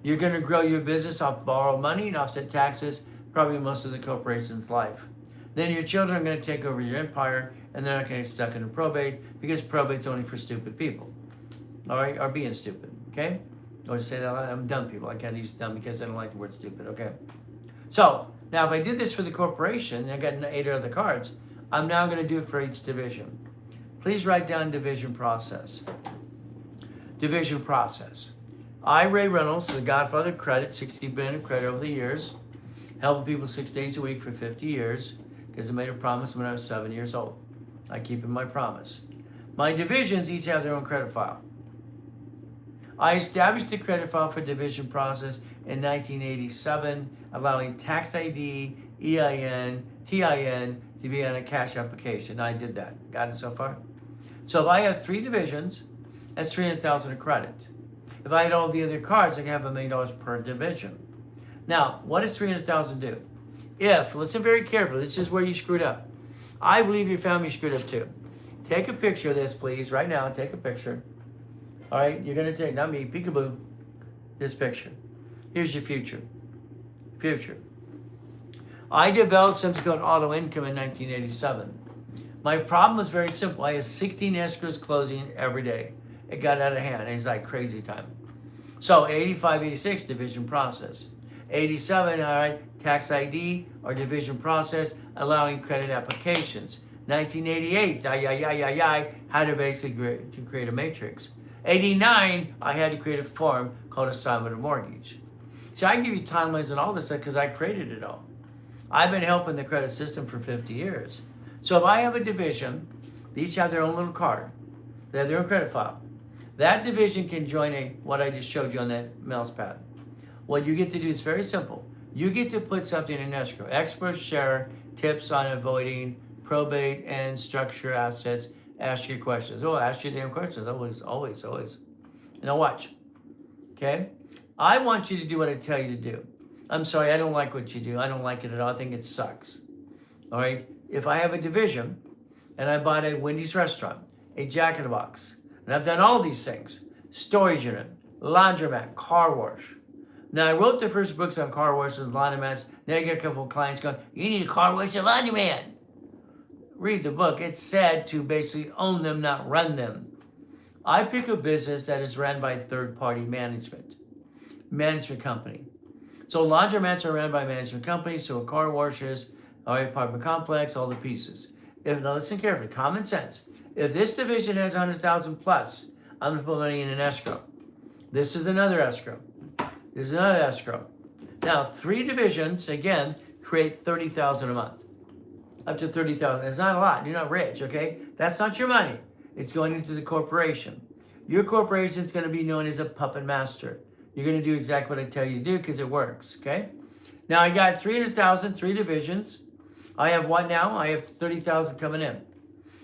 You're going to grow your business off borrowed money and offset taxes probably most of the corporation's life. Then your children are going to take over your empire and they're not going to get stuck in a probate because probate's only for stupid people. All right? Or being stupid. Okay? Or to say that I'm dumb people. I can't use dumb because I don't like the word stupid. Okay? So, now if I did this for the corporation and I got 8 other cards, I'm now going to do it for each division. Please write down division process. Division process. I, Ray Reynolds, the godfather of credit, 60 billion of credit over the years, helping people 6 days a week for 50 years because I made a promise when I was 7 years old. I keep my promise. My divisions each have their own credit file. I established the credit file for division process in 1987, allowing tax ID, EIN, TIN to be on a cash application. I did that. Got it so far? So if I have 3 divisions, that's 300,000 of credit. If I had all the other cards, I can have $1 million per division. Now, what does 300,000 do? If, listen very carefully, this is where you screwed up. I believe your family screwed up too. Take a picture of this, please, right now. Take a picture. All right, you're going to take, not me, peekaboo, this picture. Here's your future. Future. I developed something called auto income in 1987. My problem was very simple. I had 16 escrows closing every day. It got out of hand. It was like crazy time. So 85, 86, division process. 87, all right, tax ID or division process, allowing credit applications. 1988, had to basically to create a matrix. 89, I had to create a form called assignment of mortgage. See, I can give you timelines and all this stuff because I created it all. I've been helping the credit system for 50 years. So if I have a division They each have their own little card. They have their own credit file. That division can join what I just showed you on that mouse pad. What you get to do is very simple. You get to put something in escrow. Experts share tips on avoiding probate and structure assets. Ask your questions. Oh, ask your damn questions. Always, always, always. Now watch. Okay? I want you to do what I tell you to do. I'm sorry, I don't like what you do. I don't like it at all. I think it sucks. All right? If I have a division and I bought a Wendy's restaurant, a Jack in the Box, and I've done all these things, storage unit, laundromat, car wash. Now, I wrote the first books on car washes and laundromats. Now I get a couple of clients going, you need a car wash and laundromat. Read the book. It's said to basically own them, not run them. I pick a business that is run by third-party management company. So laundromats are run by management companies, so a car washes, our apartment complex, all the pieces. Now listen carefully, common sense. If this division has 100,000 plus, I'm gonna put money in an escrow. This is another escrow. This is another escrow. Now, 3 divisions, again, create 30,000 a month. Up to 30,000. It's not a lot. You're not rich, okay? That's not your money. It's going into the corporation. Your corporation is going to be known as a puppet master. You're going to do exactly what I tell you to do because it works, okay? Now, I got 300,000, 3 divisions. I have what now? I have 30,000 coming in.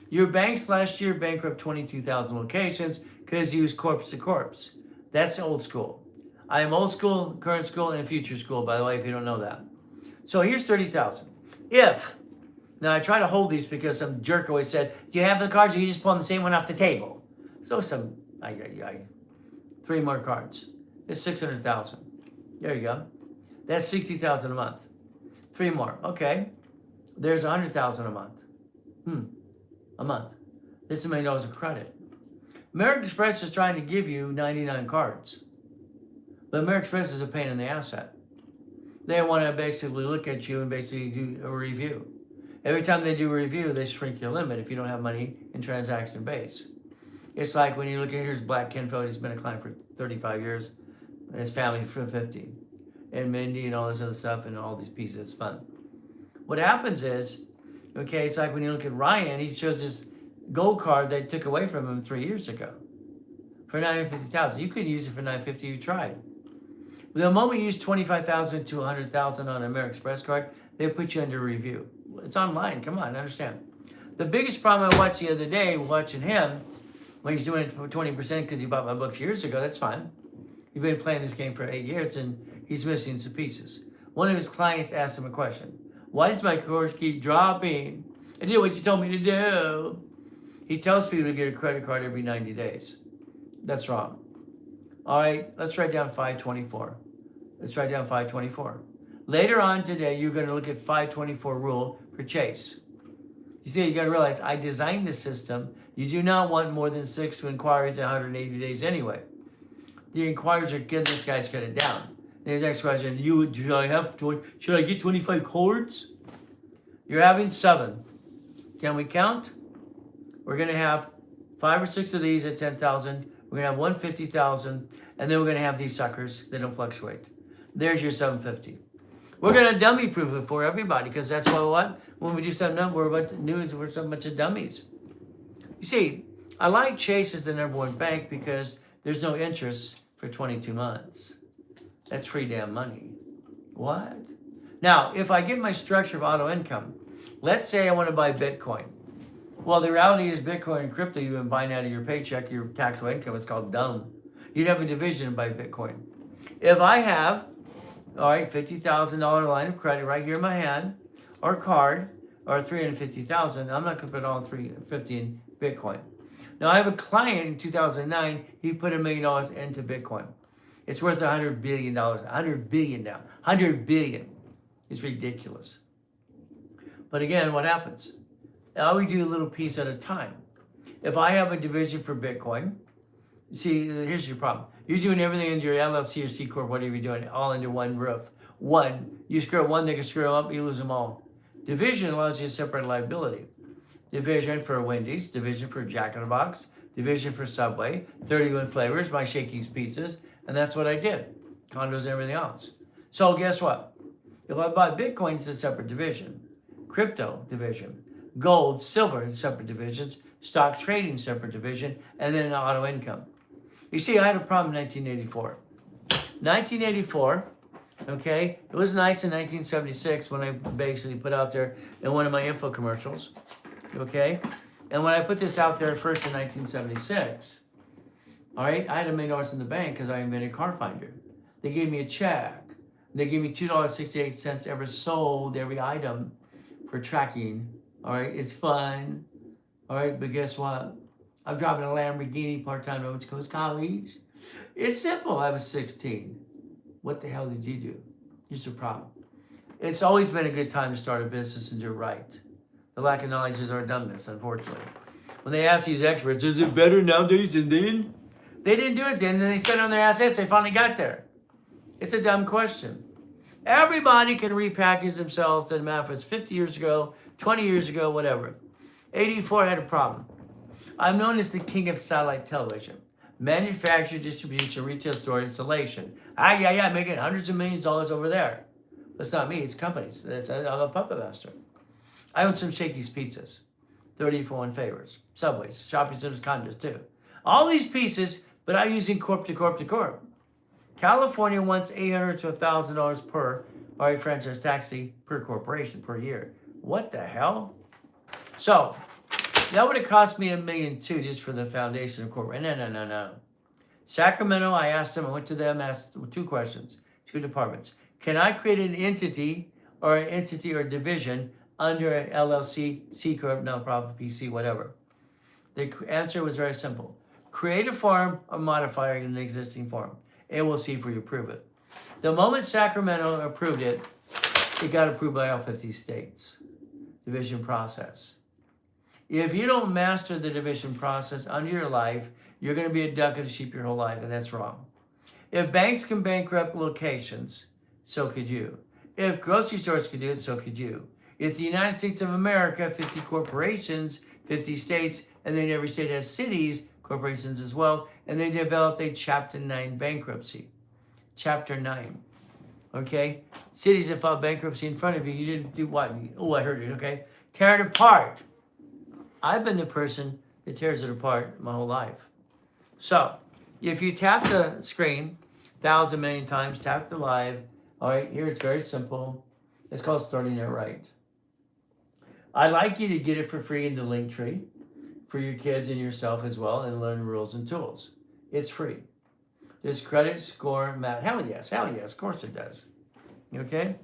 Your banks last year bankrupt 22,000 locations because you use corpse to corpse. That's old school. I am old school, current school, and future school, by the way, if you don't know that. So here's 30,000. Now I try to hold these because some jerk always says, do you have the cards or you just pulling the same one off the table? So 3 more cards. It's 600,000. There you go. That's 60,000 a month. 3 more. Okay. There's 100,000 a month. A month. That's $1 million of credit. American Express is trying to give you 99 cards. But American Express is a pain in the asset. They want to basically look at you and basically do a review. Every time they do a review, they shrink your limit if you don't have money in transaction base. It's like when you look at, here's Black Kenfield, he's been a client for 35 years, and his family for 50. And Mindy and all this other stuff and all these pieces, it's fun. What happens is, okay, it's like when you look at Ryan, he shows this gold card they took away from him 3 years ago for $950,000. You couldn't use it for $950, you tried. The moment you use $25,000 to $100,000 on an American Express card, they put you under review. It's online. Come on, understand. The biggest problem I watched the other day, watching him, when he's doing it for 20% because he bought my books years ago, that's fine. He's been playing this game for 8 years and he's missing some pieces. One of his clients asked him a question. Why does my course keep dropping? I did what you told me to do. He tells people to get a credit card every 90 days. That's wrong. All right, let's write down 524. Let's write down 524. Later on today, you're going to look at 524 rule for Chase. You see, you got to realize I designed this system. You do not want more than 6 inquiries in 180 days anyway. The inquiries are getting this guy's cut it down. The next question, should I get 25 cards? You're having 7. Can we count? We're going to have 5 or 6 of these at 10,000. We're going to have 150,000. And then we're going to have these suckers that don't fluctuate. There's your 750. We're going to dummy proof it for everybody because that's what when we do something, we're a bunch of dummies. You see, I like Chase as the #1 bank because there's no interest for 22 months. That's free damn money. What? Now, if I get my structure of auto income, let's say I want to buy Bitcoin. Well, the reality is Bitcoin and crypto, you've been buying out of your paycheck, your taxable income, it's called dumb. You'd have a division and buy Bitcoin. If I have, all right, $50,000 line of credit right here in my hand, or card, or $350,000, I'm not going to put all $350 in Bitcoin. Now, I have a client in 2009, he put $1 million into Bitcoin. It's worth $100 billion. $100 billion now. $100 billion. It's ridiculous. But again, what happens? I always do a little piece at a time. If I have a division for Bitcoin, see, here's your problem. You're doing everything in your LLC or C Corp, whatever you're doing, all under one roof. You screw up one, they can screw up, you lose them all. Division allows you to separate liability. Division for Wendy's, division for Jack in the Box, division for Subway, 31 flavors, my Shakey's pizzas, and that's what I did. Condos and everything else. So guess what? If I bought Bitcoin, it's a separate division. Crypto division. Gold, silver, separate divisions. Stock trading, separate division. And then auto income. You see, I had a problem in 1984. 1984, okay, it was nice in 1976 when I basically put out there in one of my info commercials, okay? And when I put this out there first in 1976, all right, I had $1 million in the bank because I invented Car Finder. They gave me a check. They gave me $2.68 ever sold every item for tracking. All right, it's fun. All right, but guess what? I'm driving a Lamborghini part-time at West Coast College. It's simple. I was 16. What the hell did you do? Here's the problem. It's always been a good time to start a business and do it right. The lack of knowledge is our dumbness, unfortunately. When they ask these experts, is it better nowadays than then? They didn't do it then, and they sat on their assets. They finally got there. It's a dumb question. Everybody can repackage themselves. Doesn't matter if it's 50 years ago, 20 years ago, whatever. 84 had a problem. I'm known as the king of satellite television. Manufacture, distribution, retail store, installation. Making hundreds of millions of dollars over there. That's not me, it's companies. I'm a puppet master. I own some Shakey's Pizzas, 30 for 1 favors, Subways, shopping centers, condos too. All these pieces, but I'm using corp to corp to corp. California wants $800 to $1,000 per franchise tax fee per corporation per year. What the hell? So, that would have cost me $1.2 million just for the foundation of corporate. No. Sacramento, I asked them, I went to them, asked 2 questions, 2 departments. Can I create an entity or division under an LLC, C Corp, nonprofit, PC, whatever? The answer was very simple. Create a form or modifier in the existing form, and we'll see if we approve it. The moment Sacramento approved it, it got approved by all 50 states. Division process. If you don't master the division process under your life, you're going to be a duck and a sheep your whole life, and that's wrong. If banks can bankrupt locations, so could you. If grocery stores could do it, so could you. If the United States of America, 50 corporations, 50 states, and then every state has cities, corporations as well, and they developed a Chapter 9 bankruptcy. Chapter 9. Okay? Cities that filed bankruptcy in front of you, you didn't do what? Oh, I heard it, okay? Tear it apart. I've been the person that tears it apart my whole life. So, if you tap the screen 1,000 million times, tap the live. All right, here it's very simple. It's called Starting It Right. I'd like you to get it for free in the link tree for your kids and yourself as well, and learn rules and tools. It's free. Does credit score matter? Hell yes, of course it does. Okay?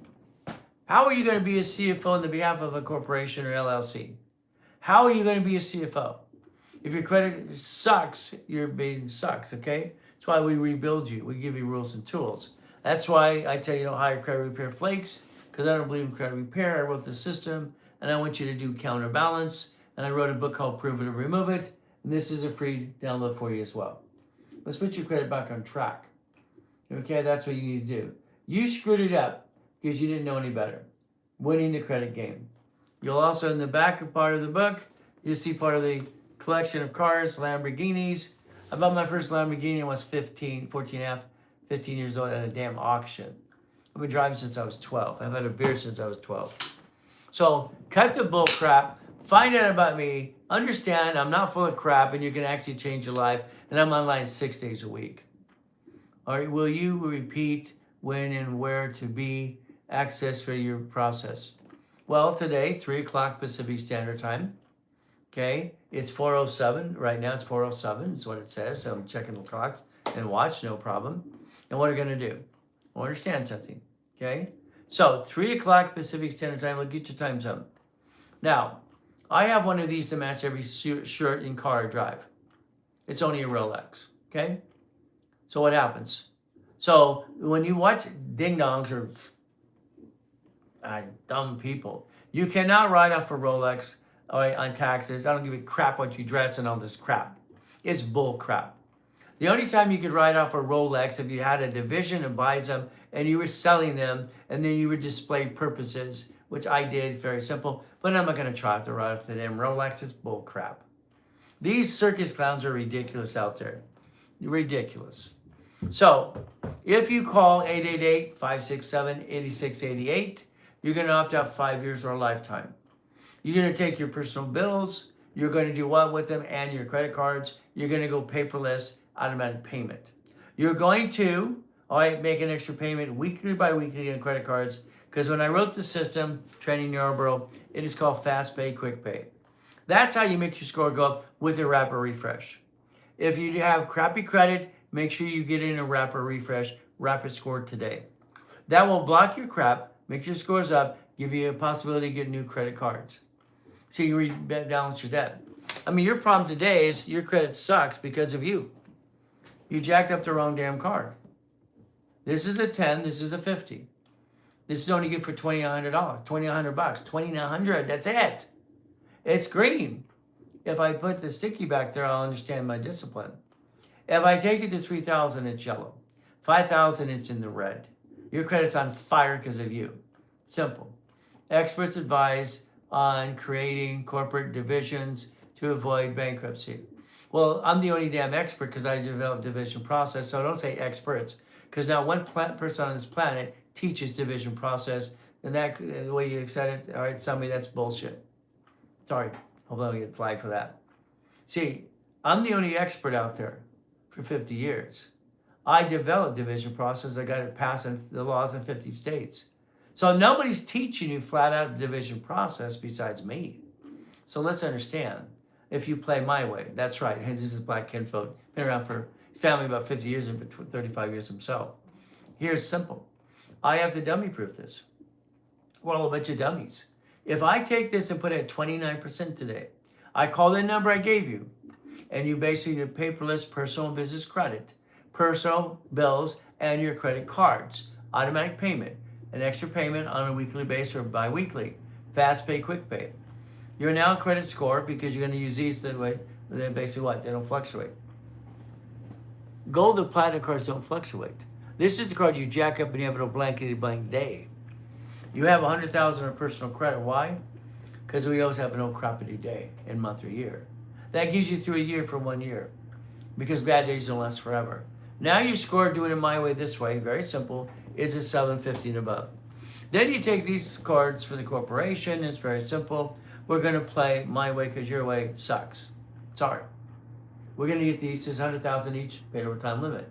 How are you going to be a CFO on the behalf of a corporation or LLC? How are you going to be a CFO? If your credit sucks, your being sucks, okay? That's why we rebuild you. We give you rules and tools. That's why I tell you don't hire credit repair flakes, because I don't believe in credit repair. I wrote the system, and I want you to do counterbalance. And I wrote a book called Prove It or Remove It. And this is a free download for you as well. Let's put your credit back on track. Okay, that's what you need to do. You screwed it up because you didn't know any better. Winning the credit game. You'll also, in the back part of the book, you'll see part of the collection of cars, Lamborghinis. I bought my first Lamborghini when I was 15 years old at a damn auction. I've been driving since I was 12. I've had a beer since I was 12. So cut the bull crap. Find out about me. Understand I'm not full of crap, and you can actually change your life. And I'm online 6 days a week. All right, will you repeat when and where to be access for your process? Well, today, 3 o'clock Pacific Standard Time. Okay, it's 4:07. Right now it's 4:07 is what it says. So I'm checking the clocks and watch, no problem. And what are we going to do? Well, understand something, okay? So 3 o'clock Pacific Standard Time, we'll get your time zone. Now, I have one of these to match every shirt and car I drive. It's only a Rolex, okay? So what happens? So when you watch ding-dongs or dumb people, you cannot write off a Rolex on taxes. I don't give a crap what you dress and all this crap. It's bull crap. The only time you could write off a Rolex if you had a division that buys them and you were selling them and then you were display purposes, which I did, very simple. But I'm not going to try to write off the damn Rolex. It's bull crap. These circus clowns are ridiculous out there. Ridiculous. So if you call 888-567-8688, you're going to opt out 5 years or a lifetime. You're going to take your personal bills. You're going to do what with them and your credit cards. You're going to go paperless, automatic payment. You're going to, all right, make an extra payment weekly by weekly on credit cards. Because when I wrote the system, Training Yarborough, it is called Fast Pay, Quick Pay. That's how you make your score go up with a rapid refresh. If you have crappy credit, make sure you get in a rapid refresh, rapid score today. That will block your crap, make your scores up, give you a possibility to get new credit cards. So you rebalance your debt. I mean, your problem today is your credit sucks because of you. You jacked up the wrong damn card. This is a 10, this is a 50. This is only good for $2,900, $2,900, $2,900, that's it. It's green. If I put the sticky back there, I'll understand my discipline. If I take it to 3,000, it's yellow. 5,000, it's in the red. Your credit's on fire because of you. Simple. Experts advise on creating corporate divisions to avoid bankruptcy. Well, I'm the only damn expert because I developed division process, so don't say experts, because now one person on this planet teaches division process, and that the way you said it, all right, somebody, that's bullshit. Sorry, hope I don't get flagged for that. See, I'm the only expert out there for 50 years. I developed division process. I got it passed in the laws in 50 states. So nobody's teaching you flat out division process besides me. So let's understand, if you play my way, that's right. This is Black Kinfolk, been around for his family about 50 years and 35 years himself. Here's simple. I have to dummy proof this. We're all a bunch of dummies. If I take this and put it at 29% today, I call the number I gave you, and you basically get paperless personal and business credit, personal bills, and your credit cards, automatic payment, an extra payment on a weekly basis or bi-weekly, fast pay, quick pay. You're now credit score because you're going to use these the way, then basically what? They don't fluctuate. Gold and platinum cards don't fluctuate. This is the card you jack up and you have a blankety blank day. You have 100,000 of personal credit. Why? Because we always have an old crappity day in month or year. That gives you through a year for 1 year, because bad days don't last forever. Now your score, doing it my way this way, very simple, is a 750 and above. Then you take these cards for the corporation. It's very simple. We're going to play my way because your way sucks. Sorry. We're going to get these as 100,000 each, paid over time limit.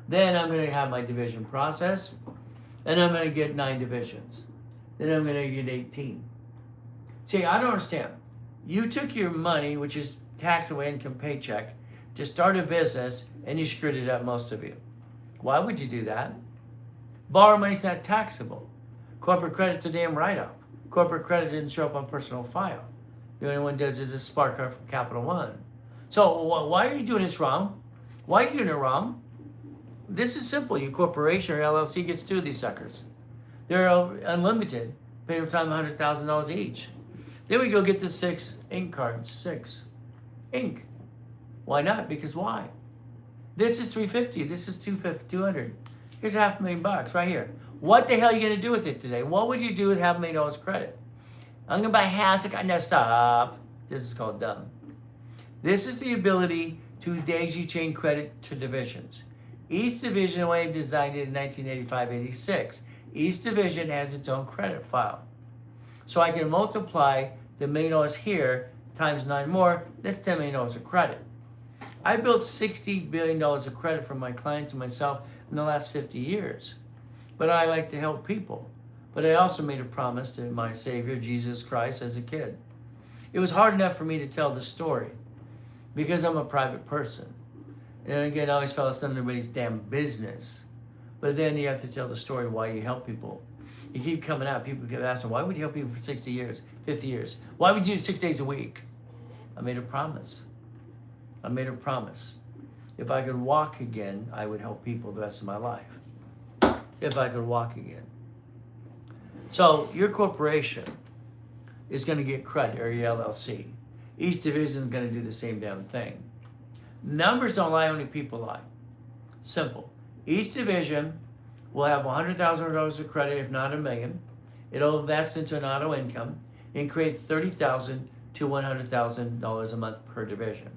Then I'm going to have my division process, and I'm going to get 9 divisions. Then I'm going to get 18. See, I don't understand. You took your money, which is taxable income paycheck, to start a business, and you screwed it up, most of you. Why would you do that? Borrow money's not taxable. Corporate credit's a damn write-off. Corporate credit didn't show up on personal file. The only one does is a spark card from Capital One. So why are you doing this wrong? Why are you doing it wrong? This is simple. Your corporation or LLC gets 2 of these suckers. They're unlimited. Pay over time $100,000 each. Then we go get the 6 ink cards. 6 ink. Why not? Because why? This is $350. This is $200. Here's $500,000 right here. What the hell are you going to do with it today? What would you do with $500,000 credit? I'm going to buy a house. I got stop. This is called dumb. This is the ability to daisy chain credit to divisions. Each division, the way I designed it in 1985-86, each division has its own credit file. So I can multiply the $1 million here times 9 more. That's $10 million of credit. I built $60 billion of credit for my clients and myself in the last 50 years. But I like to help people. But I also made a promise to my Savior, Jesus Christ, as a kid. It was hard enough for me to tell the story because I'm a private person. And again, I always felt it's none of anybody's damn business. But then you have to tell the story why you help people. You keep coming out, people keep asking, why would you help people for 60 years, 50 years? Why would you do it 6 days a week? I made a promise. I made a promise. If I could walk again, I would help people the rest of my life. If I could walk again. So your corporation is going to get credit, or your LLC. Each division is going to do the same damn thing. Numbers don't lie, only people lie. Simple. Each division will have $100,000 of credit, if not $1 million. It'll invest into an auto income and create $30,000 to $100,000 a month per division.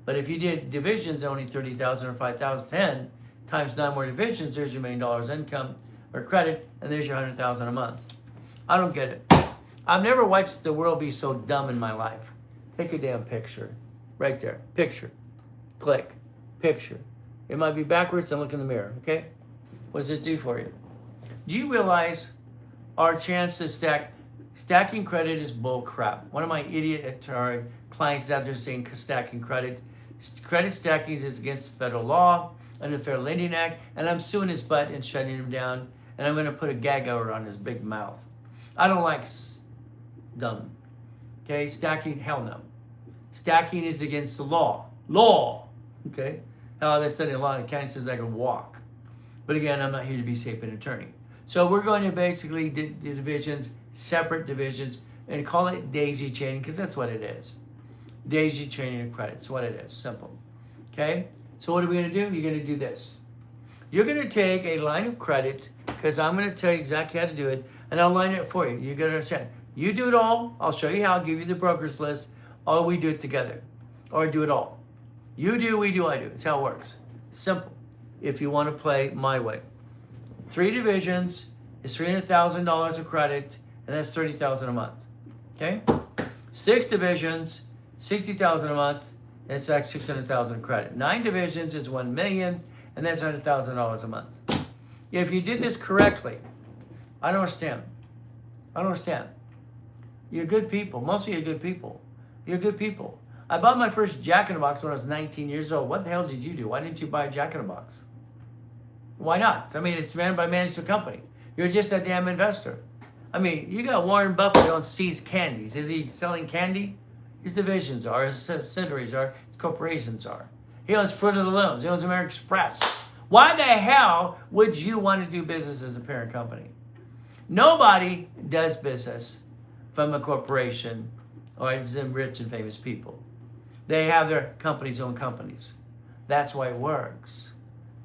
But if you did divisions only $30,000 or $5,000, 10 times 9 more divisions, there's your $1 million income or credit, and there's your $100,000 a month. I don't get it. I've never watched the world be so dumb in my life. Take a damn picture. Right there. Picture. Click. Picture. It might be backwards, then look in the mirror, okay? What does this do for you? Do you realize our chance to stacking credit is bull crap? One of my idiot clients out there saying stacking credit. Credit stacking is against federal law and the Fair Lending Act, and I'm suing his butt and shutting him down, and I'm going to put a gag order on his big mouth. I don't like dumb. Okay, stacking, hell no. Stacking is against the law. Law. Okay? Hell, I've been studying law in accounting since I could walk. But again, I'm not here to be safe an attorney. So we're going to basically do divisions, separate divisions, and call it daisy chaining, because that's what it is. Daisy chaining of credit. It's what it is. Simple. Okay? So what are we going to do? You're going to do this. You're going to take a line of credit, because I'm going to tell you exactly how to do it, and I'll line it for you. You're going to understand. You do it all. I'll show you how. I'll give you the broker's list. Or we do it together. Or do it all. You do, we do, I do. It's how it works. Simple. If you want to play my way. 3 divisions is $300,000 of credit, and that's $30,000 a month. Okay? 6 divisions, $60,000 a month, and it's like $600,000 of credit. 9 divisions is $1 million, and that's $100,000 a month. If you did this correctly, I don't understand. I don't understand. You're good people. Most of you are good people. You're good people. I bought my first Jack in the Box when I was 19 years old. What the hell did you do? Why didn't you buy a Jack in the Box? Why not? I mean, it's ran by a management company. You're just a damn investor. I mean, you got Warren Buffett on See's Candies. Is he selling candy? His divisions are, his subsidiaries are, his corporations are. He owns Fruit of the Looms. He owns American Express. Why the hell would you want to do business as a parent company? Nobody does business from a corporation or as in rich and famous people. They have their companies own companies. That's why it works.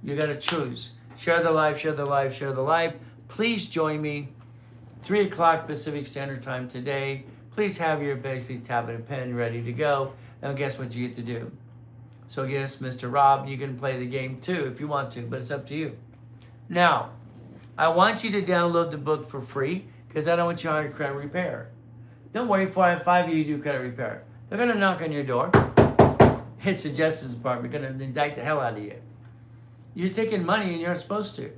You got to choose. Share the life, share the life, share the life. Please join me 3 o'clock Pacific Standard Time today. Please have your basic tablet and pen ready to go. And guess what you get to do? So yes, Mr. Rob, you can play the game too if you want to, but it's up to you. Now, I want you to download the book for free because I don't want you to hire credit repair. Don't worry, 5 of you do credit repair. They're going to knock on your door. It's the Justice Department going to indict the hell out of you. You're taking money and you're not supposed to.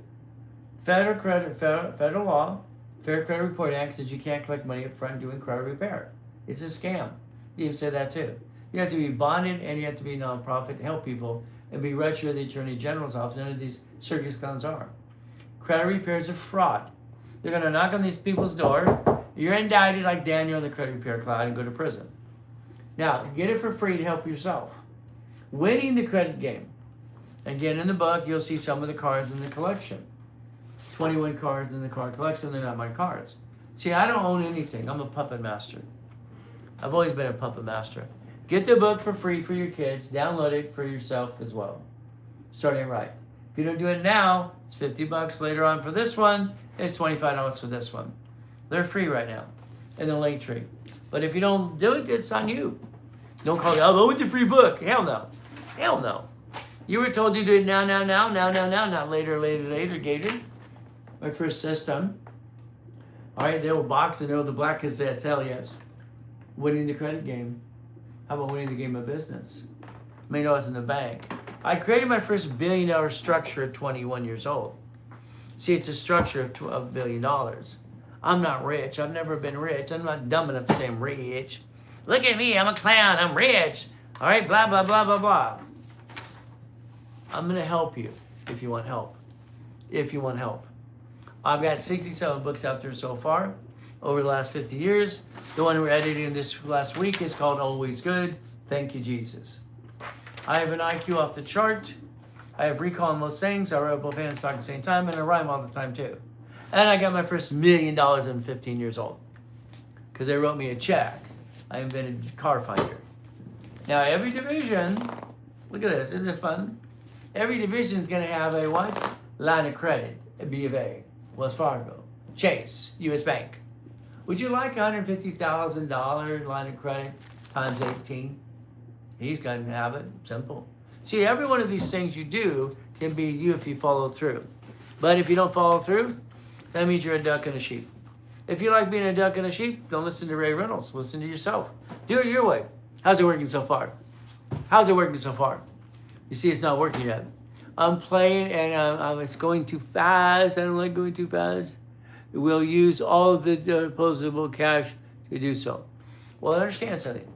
Federal law, Fair Credit Reporting Act says you can't collect money up front doing credit repair. It's a scam. You even said that too. You have to be bonded and you have to be a nonprofit to help people and be registered with the Attorney General's office. None of these circus clowns are. Credit repair is a fraud. They're going to knock on these people's door. You're indicted like Daniel in the credit repair cloud and go to prison. Now, get it for free to help yourself. Winning the credit game. Again, in the book, you'll see some of the cards in the collection. 21 cards in the card collection. They're not my cards. See, I don't own anything. I'm a puppet master. I've always been a puppet master. Get the book for free for your kids. Download it for yourself as well. Starting right. If you don't do it now, it's $50 later on for this one. It's $25 for this one. They're free right now in the link tree. But if you don't do it, it's on you. Don't call me, oh, I want the free book. Hell no. Hell no. You were told to do it now, not later, Gator. My first system. All right, the old box and the black cassettes. Hell yes. Winning the credit game. How about winning the game of business? $1 million in the bank. I created my first $1 billion structure at 21 years old. See, it's a structure of $12 billion. I'm not rich. I've never been rich. I'm not dumb enough to say I'm rich. Look at me. I'm a clown. I'm rich. All right, blah, blah, blah, blah, blah. I'm going to help you if you want help. If you want help. I've got 67 books out there so far over the last 50 years. The one we're editing this last week is called Always Good. Thank you, Jesus. I have an IQ off the chart. I have recall on most things. I write both hands talk at the same time, and I rhyme all the time too. And I got my first $1 million at 15 years old because they wrote me a check. I invented Car Finder. Now every division, look at this, isn't it fun? Every division is going to have a what? Line of credit. A B of A, Wells Fargo, Chase, U.S. Bank. Would you like $150,000 line of credit times 18? He's going to have it. Simple. See, every one of these things you do can be you if you follow through. But if you don't follow through, that means you're a duck and a sheep. If you like being a duck and a sheep, don't listen to Ray Reynolds. Listen to yourself. Do it your way. How's it working so far? How's it working so far? You see, it's not working yet. I'm playing and it's going too fast. I don't like going too fast. We'll use all of the disposable cash to do so. Well, understand something.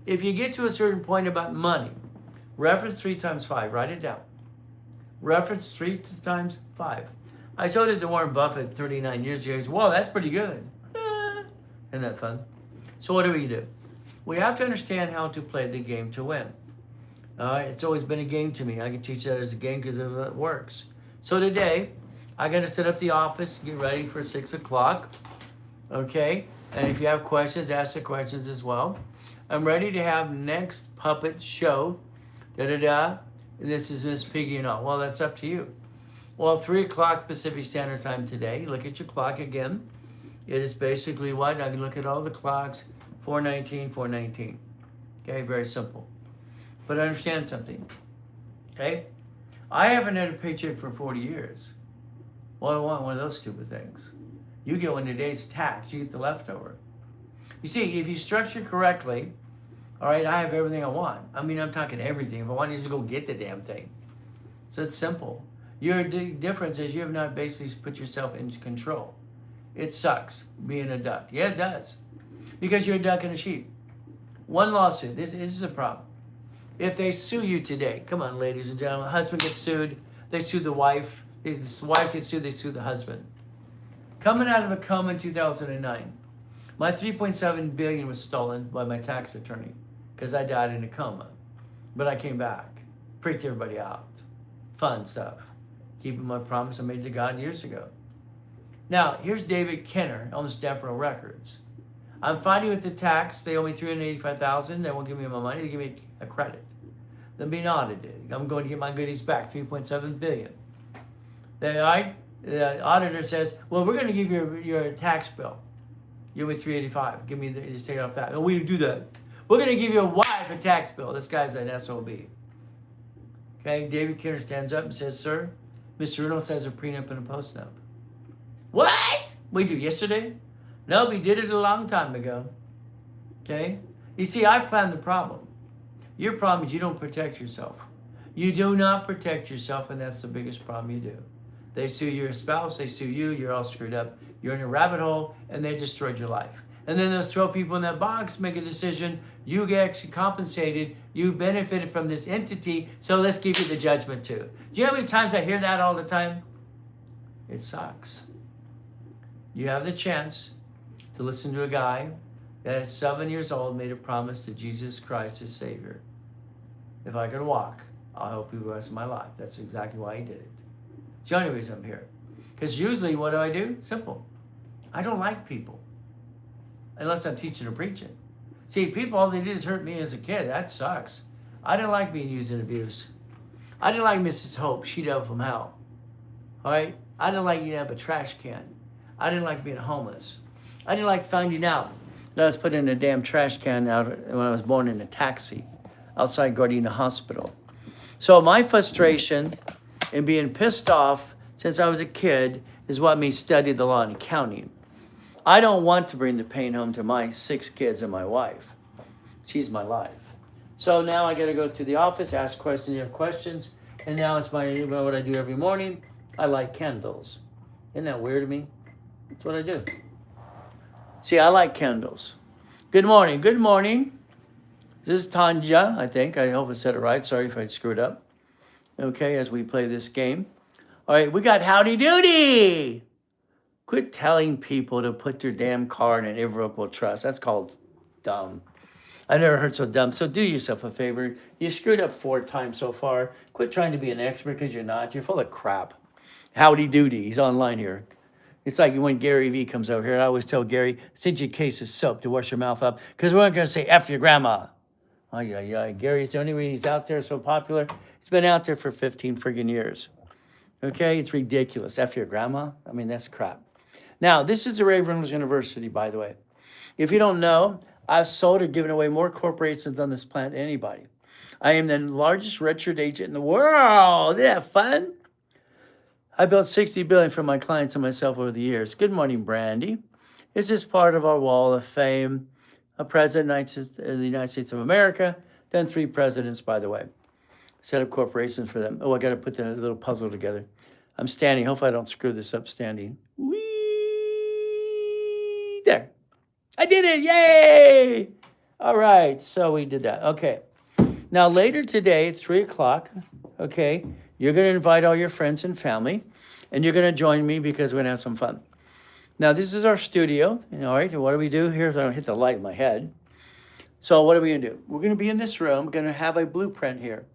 If you get to a certain point about money, reference 3 times 5. Write it down. Reference 3 times 5. I showed it to Warren Buffett 39 years ago. He said, whoa, that's pretty good. Isn't that fun? So what do? We have to understand how to play the game to win. It's always been a game to me. I can teach that as a game because it works. So today, I got to set up the office, get ready for 6 o'clock. Okay? And if you have questions, ask the questions as well. I'm ready to have next puppet show. This is Miss Piggy and all. Well, that's up to you. Well, 3 o'clock Pacific Standard Time today. Look at your clock again. It is basically what? I can look at all the clocks. 4:19, 4:19. Okay, very simple. But understand something. Okay? I haven't had a paycheck for 40 years. Well, I want one of those stupid things. You get one today's tax. You get the leftover. You see, if you structure correctly, all right, I have everything I want. I mean, I'm talking everything. If I want you to just go get the damn thing. So it's simple. Your difference is you have not basically put yourself in control. It sucks being a duck. Yeah, it does. Because you're a duck and a sheep. One lawsuit. This is a problem. If they sue you today, come on, ladies and gentlemen, the husband gets sued, they sue the wife. The wife gets sued, they sue the husband. Coming out of a coma in 2009, my $3.7 billion was stolen by my tax attorney because I died in a coma. But I came back, freaked everybody out. Fun stuff. Keeping my promise I made to God years ago. Now, here's David Kenner on the Death Row Records. I'm fighting with the tax. They owe me $385,000. They won't give me my money. They give me a credit. They're being audited. I'm going to get my goodies back, $3.7 billion. The auditor says, well, we're going to give you your tax bill. You owe me $385. Give me just take it off that. No, we didn't do that. We're going to give your wife a tax bill. This guy's an SOB. Okay, David Kenner stands up and says, sir, Mr. Reynolds has a prenup and a postnup. What? We do yesterday? No, we did it a long time ago. Okay? You see, I planned the problem. Your problem is you don't protect yourself. You do not protect yourself, and that's the biggest problem you do. They sue your spouse, they sue you, you're all screwed up. You're in a rabbit hole, and they destroyed your life. And then they'll throw people in that box, make a decision. You get actually compensated. You benefited from this entity, so let's give you the judgment too. Do you know how many times I hear that all the time? It sucks. You have the chance to listen to a guy that at 7 years old made a promise to Jesus Christ, his Savior. If I could walk, I'll help you the rest of my life. That's exactly why he did it. It's the only reason I'm here. Because usually what do? Simple. I don't like people. Unless I'm teaching or preaching. See, people, all they did is hurt me as a kid. That sucks. I didn't like being used and abused. I didn't like Mrs. Hope. She devil from hell. All right? I didn't like eating out of a trash can. I didn't like being homeless. I didn't like finding out that I was put in a damn trash can out when I was born in a taxi outside Gardena Hospital. So my frustration and being pissed off since I was a kid is what made me study the law and accounting. I don't want to bring the pain home to my 6 kids and my wife. She's my life. So now I got to go to the office, ask questions, you have questions, and now it's what I do every morning. I light candles. Isn't that weird to me? That's what I do. See, I like candles. Good morning. Good morning. This is Tanja, I think. I hope I said it right. Sorry if I screwed up. Okay, as we play this game. All right, we got Howdy Doody. Quit telling people to put their damn car in an irrevocable trust. That's called dumb. I never heard so dumb. So do yourself a favor. You screwed up 4 times so far. Quit trying to be an expert because you're not. You're full of crap. Howdy Doody. He's online here. It's like when Gary Vee comes over here. I always tell Gary, send you a case of soap to wash your mouth up because we're not going to say F your grandma. Ay, ay, ay. Gary's the only reason he's out there so popular. He's been out there for 15 friggin' years. Okay? It's ridiculous. F your grandma? I mean, that's crap. Now, this is the Ray Reynolds University, by the way. If you don't know, I've sold or given away more corporations on this planet than anybody. I am the largest registered agent in the world. Isn't that fun? I built $60 billion for my clients and myself over the years. Good morning, Brandy. It's just part of our wall of fame. A president of the United States of America, then 3 presidents, by the way. Set up corporations for them. Oh, I got to put the little puzzle together. I'm standing. Hopefully I don't screw this up standing. Whee! There. I did it. Yay! All right. So we did that. Okay. Now later today at 3 o'clock, okay, you're going to invite all your friends and family, and you're going to join me because we're going to have some fun. Now, this is our studio. All right. What do we do here if I don't hit the light in my head? So what are we going to do? We're going to be in this room. We're going to have a blueprint here.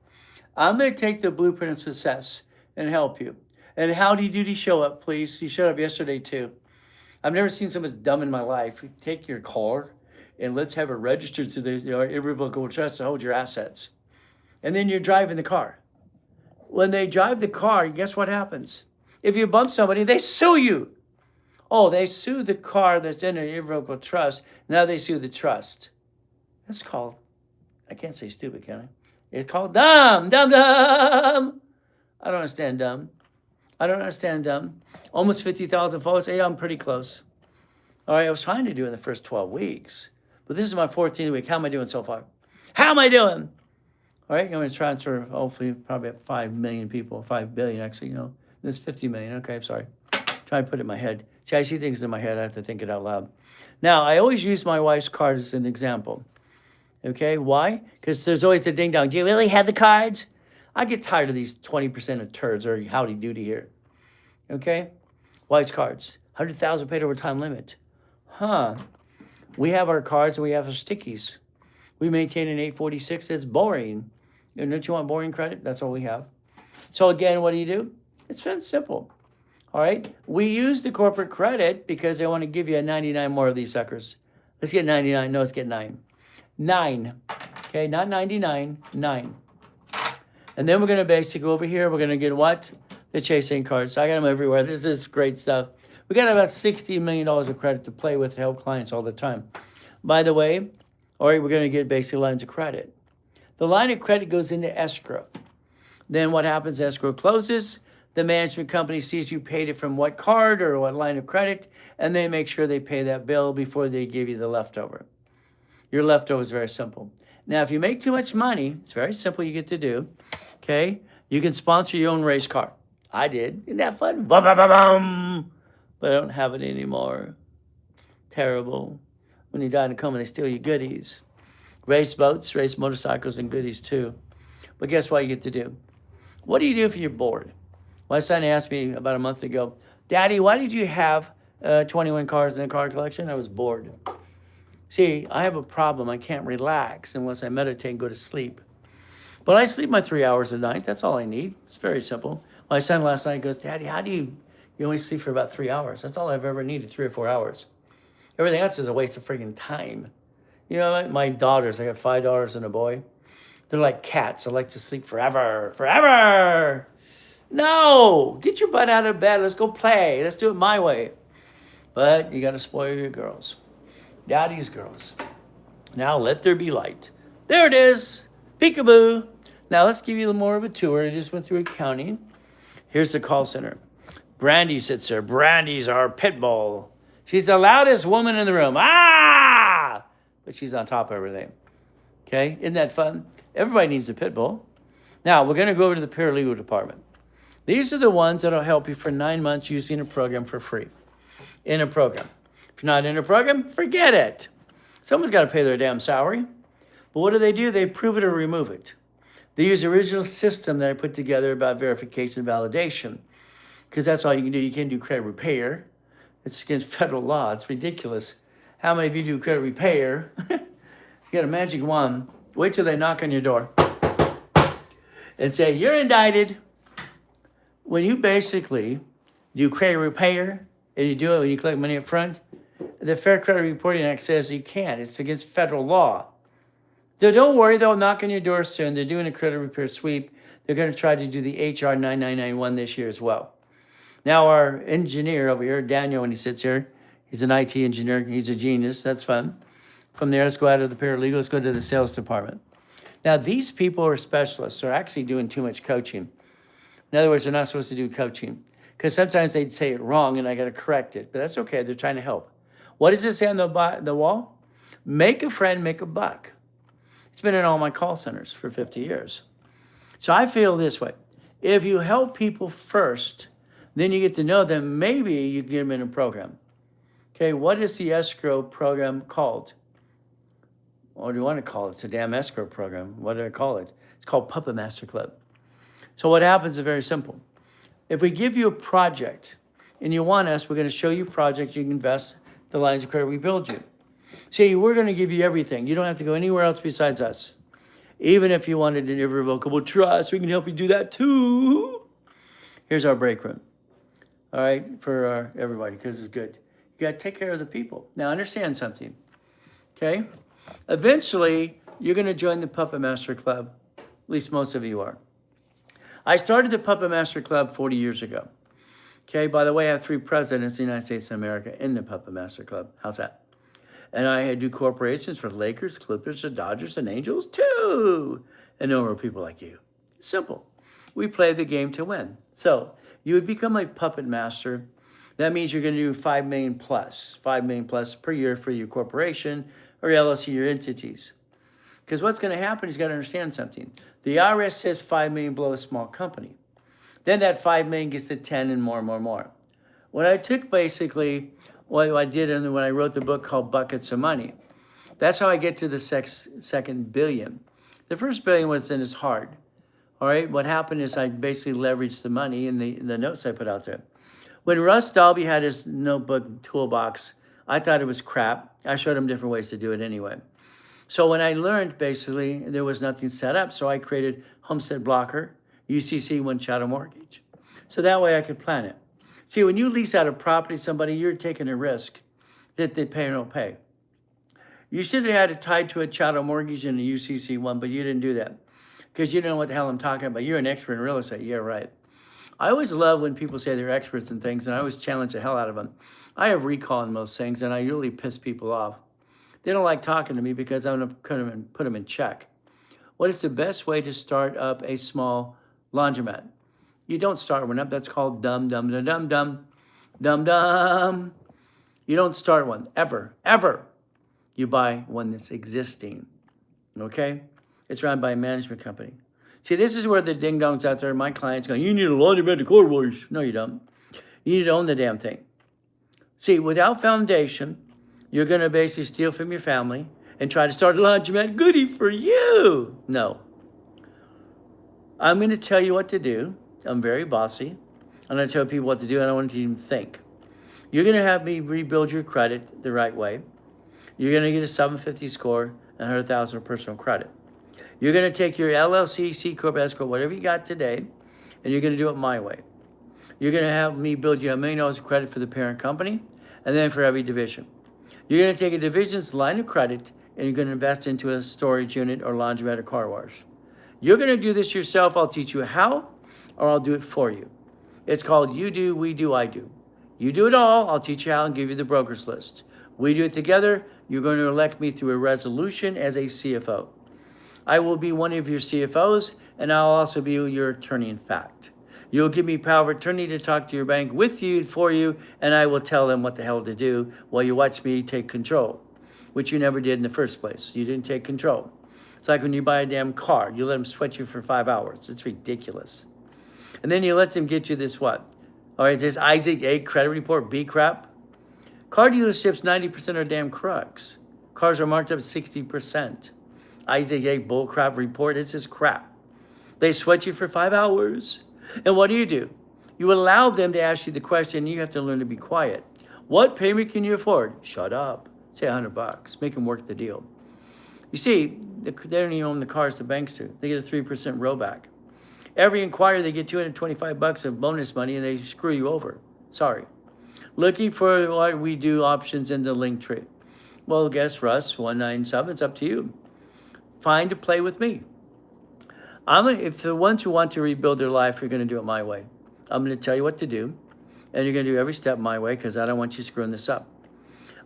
I'm going to take the blueprint of success and help you. And howdy doody show up, please. You showed up yesterday, too. I've never seen someone as dumb in my life. Take your car and let's have it registered to the irrevocable trust to hold your assets. And then you're driving the car. When they drive the car, guess what happens? If you bump somebody, they sue you. Oh, they sue the car that's in an irrevocable trust. Now they sue the trust. That's called, I can't say stupid, can I? It's called dumb, dumb, dumb. I don't understand dumb. I don't understand dumb. Almost 50,000 followers. Yeah, I'm pretty close. All right, I was trying to do in the first 12 weeks. But this is my 14th week. How am I doing so far? How am I doing? All right, I'm going to transfer, hopefully, probably 5 million people. 5 billion, actually, There's 50 million. Okay, I'm sorry. Try to put it in my head. See, I see things in my head. I have to think it out loud. Now, I always use my wife's card as an example. Okay, why? Because there's always the ding dong. Do you really have the cards? I get tired of these 20% of turds or howdy doody here. Okay, wife's cards. 100,000 paid over time limit. Huh. We have our cards and we have our stickies. We maintain an 846 that's boring. Don't you want boring credit? That's all we have. So again, what do? It's very simple. All right. We use the corporate credit because they want to give you a 99 more of these suckers. Let's get 99. No, let's get 9. 9. Okay, not 99, 9. And then we're going to basically go over here. We're going to get what? The chasing cards. So I got them everywhere. This is great stuff. We got about $60 million of credit to play with to help clients all the time. By the way, all right, we're going to get basic lines of credit. The line of credit goes into escrow. Then what happens? Escrow closes. The management company sees you paid it from what card or what line of credit, and they make sure they pay that bill before they give you the leftover. Your leftover is very simple. Now, if you make too much money, it's very simple you get to do, okay? You can sponsor your own race car. I did. Isn't that fun? Bum, bum, bum, bum. But I don't have it anymore. Terrible. When you die in a coma, they steal your goodies. Race boats, race motorcycles, and goodies too. But guess what you get to do? What do you do if you're bored? My son asked me about a month ago, Daddy, why did you have 21 cars in a car collection? I was bored. See, I have a problem. I can't relax unless I meditate and go to sleep. But I sleep my 3 hours a night. That's all I need. It's very simple. My son last night goes, Daddy, how do you only sleep for about 3 hours? That's all I've ever needed, 3 or 4 hours. Everything else is a waste of freaking time. You know, my daughters, I got 5 daughters and a boy. They're like cats. They like to sleep forever, forever. No, get your butt out of bed. Let's go play. Let's do it my way. But you got to spoil your girls. Daddy's girls. Now let there be light. There it is. Peekaboo. Now let's give you more of a tour. I just went through accounting. Here's the call center. Brandy sits there. Brandy's our pit bull. She's the loudest woman in the room. Ah! But she's on top of everything. Okay? Isn't that fun? Everybody needs a pit bull. Now we're going to go over to the paralegal department. These are the ones that will help you for 9 months using a program for free. In a program. If you're not in a program, forget it. Someone's got to pay their damn salary. But what do? They approve it or remove it. They use the original system that I put together about verification and validation. Because that's all you can do. You can't do credit repair. It's against federal law. It's ridiculous. How many of you do credit repair? You got a magic wand. Wait till they knock on your door and say, you're indicted. When you basically do credit repair, and you do it when you collect money up front, the Fair Credit Reporting Act says you can't. It's against federal law. So don't worry, they'll knock on your door soon. They're doing a credit repair sweep. They're going to try to do the HR 9991 this year as well. Now our engineer over here, Daniel, when he sits here, he's an IT engineer. He's a genius. That's fun. From there, let's go out of the paralegal. Let's go to the sales department. Now, these people are specialists. They're actually doing too much coaching. In other words, they're not supposed to do coaching because sometimes they'd say it wrong and I got to correct it. But that's okay. They're trying to help. What does it say on the wall? Make a friend, make a buck. It's been in all my call centers for 50 years. So I feel this way. If you help people first, then you get to know them, maybe you can get them in a program. Okay, what is the escrow program called? What do you want to call it? It's a damn escrow program. What do I call it? It's called Puppet Master Club. So what happens is very simple. If we give you a project and you want us, we're going to show you projects, you can invest the lines of credit we build you. See, we're going to give you everything. You don't have to go anywhere else besides us. Even if you wanted an irrevocable trust, we can help you do that too. Here's our break room. All right, for everybody, because it's good. You got to take care of the people. Now, understand something, okay? Eventually, you're going to join the Puppet Master Club. At least most of you are. I started the Puppet Master Club 40 years ago. Okay, by the way, I have 3 presidents of the United States of America in the Puppet Master Club. How's that? And I do corporations for Lakers, Clippers, the Dodgers, and Angels too. And no more people like you. Simple. We play the game to win. So you would become a puppet master. That means you're going to do 5 million plus per year for your corporation or LLC, your entities. Because what's going to happen is you got to understand something. The IRS says 5 million below a small company. Then that 5 million gets to 10 and more and more and more. When I took basically what I did and when I wrote the book called Buckets of Money, that's how I get to the second billion. The first billion was in his heart. All right, what happened is I basically leveraged the money in the notes I put out there. When Russ Dalby had his notebook toolbox, I thought it was crap. I showed him different ways to do it anyway. So when I learned, basically, there was nothing set up, so I created Homestead Blocker, UCC, One Shadow Mortgage. So that way I could plan it. See, when you lease out a property to somebody, you're taking a risk that they pay or don't pay. You should have had it tied to a chattel mortgage and a UCC one, but you didn't do that because you don't know what the hell I'm talking about. You're an expert in real estate. Yeah, right. I always love when people say they're experts in things, and I always challenge the hell out of them. I have recall in most things, and I really piss people off. They don't like talking to me because I'm going to put them in check. What is the best way to start up a small laundromat? You don't start one up. That's called dumb. You don't start one, ever. You buy one that's existing, okay? It's run by a management company. See, this is where the ding-dongs out there, my clients go, you need a laundromat to car wash. No, you don't. You need to own the damn thing. See, without foundation, you're going to basically steal from your family and try to start a laundromat. Goody for you. No. I'm going to tell you what to do. I'm very bossy. I'm going to tell people what to do. I don't want you to even think. You're going to have me rebuild your credit the right way. You're going to get a 750 score and 100,000 of personal credit. You're going to take your LLC, C Corp, S Corp, whatever you got today, and you're going to do it my way. You're going to have me build you $1 million of credit for the parent company, and then for every division. You're going to take a division's line of credit, and you're going to invest into a storage unit or laundromat or car wash. You're going to do this yourself. I'll teach you how, or I'll do it for you. It's called you do, we do, I do. You do it all. I'll teach you how and give you the broker's list. We do it together. You're going to elect me through a resolution as a CFO. I will be one of your CFOs, and I'll also be your attorney in fact. You'll give me power of attorney to talk to your bank with you, for you, and I will tell them what the hell to do while you watch me take control, which you never did in the first place. You didn't take control. It's like when you buy a damn car. You let them sweat you for 5 hours. It's ridiculous. And then you let them get you this what? All right, this Isaac A credit report, B crap. Car dealerships, 90% are damn crooks. Cars are marked up 60%. Isaac A bull crap report, this is crap. They sweat you for 5 hours. And what do? You allow them to ask you the question, you have to learn to be quiet. What payment can you afford? Shut up. Say $100. Make them work the deal. You see, they don't even own the cars the banks do. They get a 3% rollback. Every inquiry, they get $225 of bonus money, and they screw you over. Sorry. Looking for what we do options in the link tree. Well, guess Russ, 197, it's up to you. Find a play with me. If the ones who want to rebuild their life, you're going to do it my way. I'm going to tell you what to do, and you're going to do every step my way because I don't want you screwing this up.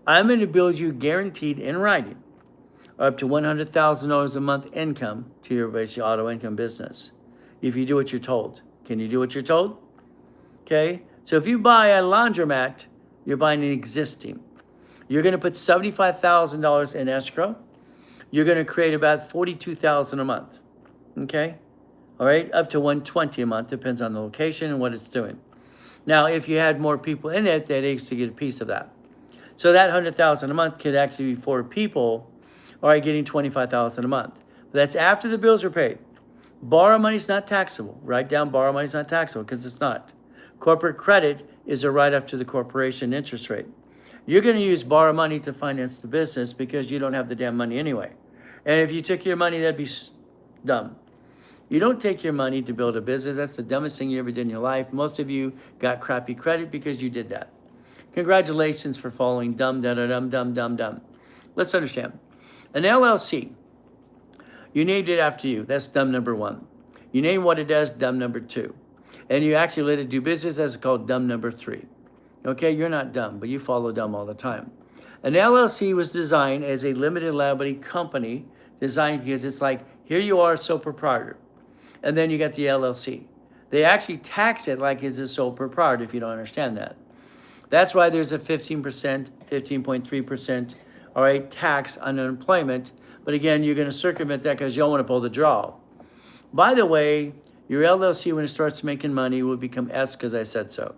I'm going to build you guaranteed in writing up to $100,000 a month income to your basic auto income business. If you do what you're told. Can you do what you're told? Okay. So if you buy a laundromat, you're buying an existing. You're going to put $75,000 in escrow. You're going to create about $42,000 a month. Okay? All right? Up to $120 a month, depends on the location and what it's doing. Now, if you had more people in it, they'd actually get a piece of that. So that $100,000 a month could actually be 4 people, all right, getting $25,000 a month. But that's after the bills are paid. Borrow money is not taxable. Write down borrow money is not taxable because it's not. Corporate credit is a write-off to the corporation interest rate. You're going to use borrow money to finance the business because you don't have the damn money anyway. And if you took your money, that'd be dumb. You don't take your money to build a business. That's the dumbest thing you ever did in your life. Most of you got crappy credit because you did that. Congratulations for following dumb, dumb. Let's understand. An LLC, you named it after you. That's dumb number 1. You name what it does, dumb number 2. And you actually let it do business, that's called dumb number 3. Okay, you're not dumb, but you follow dumb all the time. An LLC was designed as a limited liability company, designed because it's like, here you are, sole proprietor. And then you got the LLC. They actually tax it like it's a sole proprietor if you don't understand that. That's why there's a 15%, 15.3%, all right, tax on unemployment. But again, you're going to circumvent that because you don't want to pull the draw. By the way, your LLC, when it starts making money, will become S because I said so.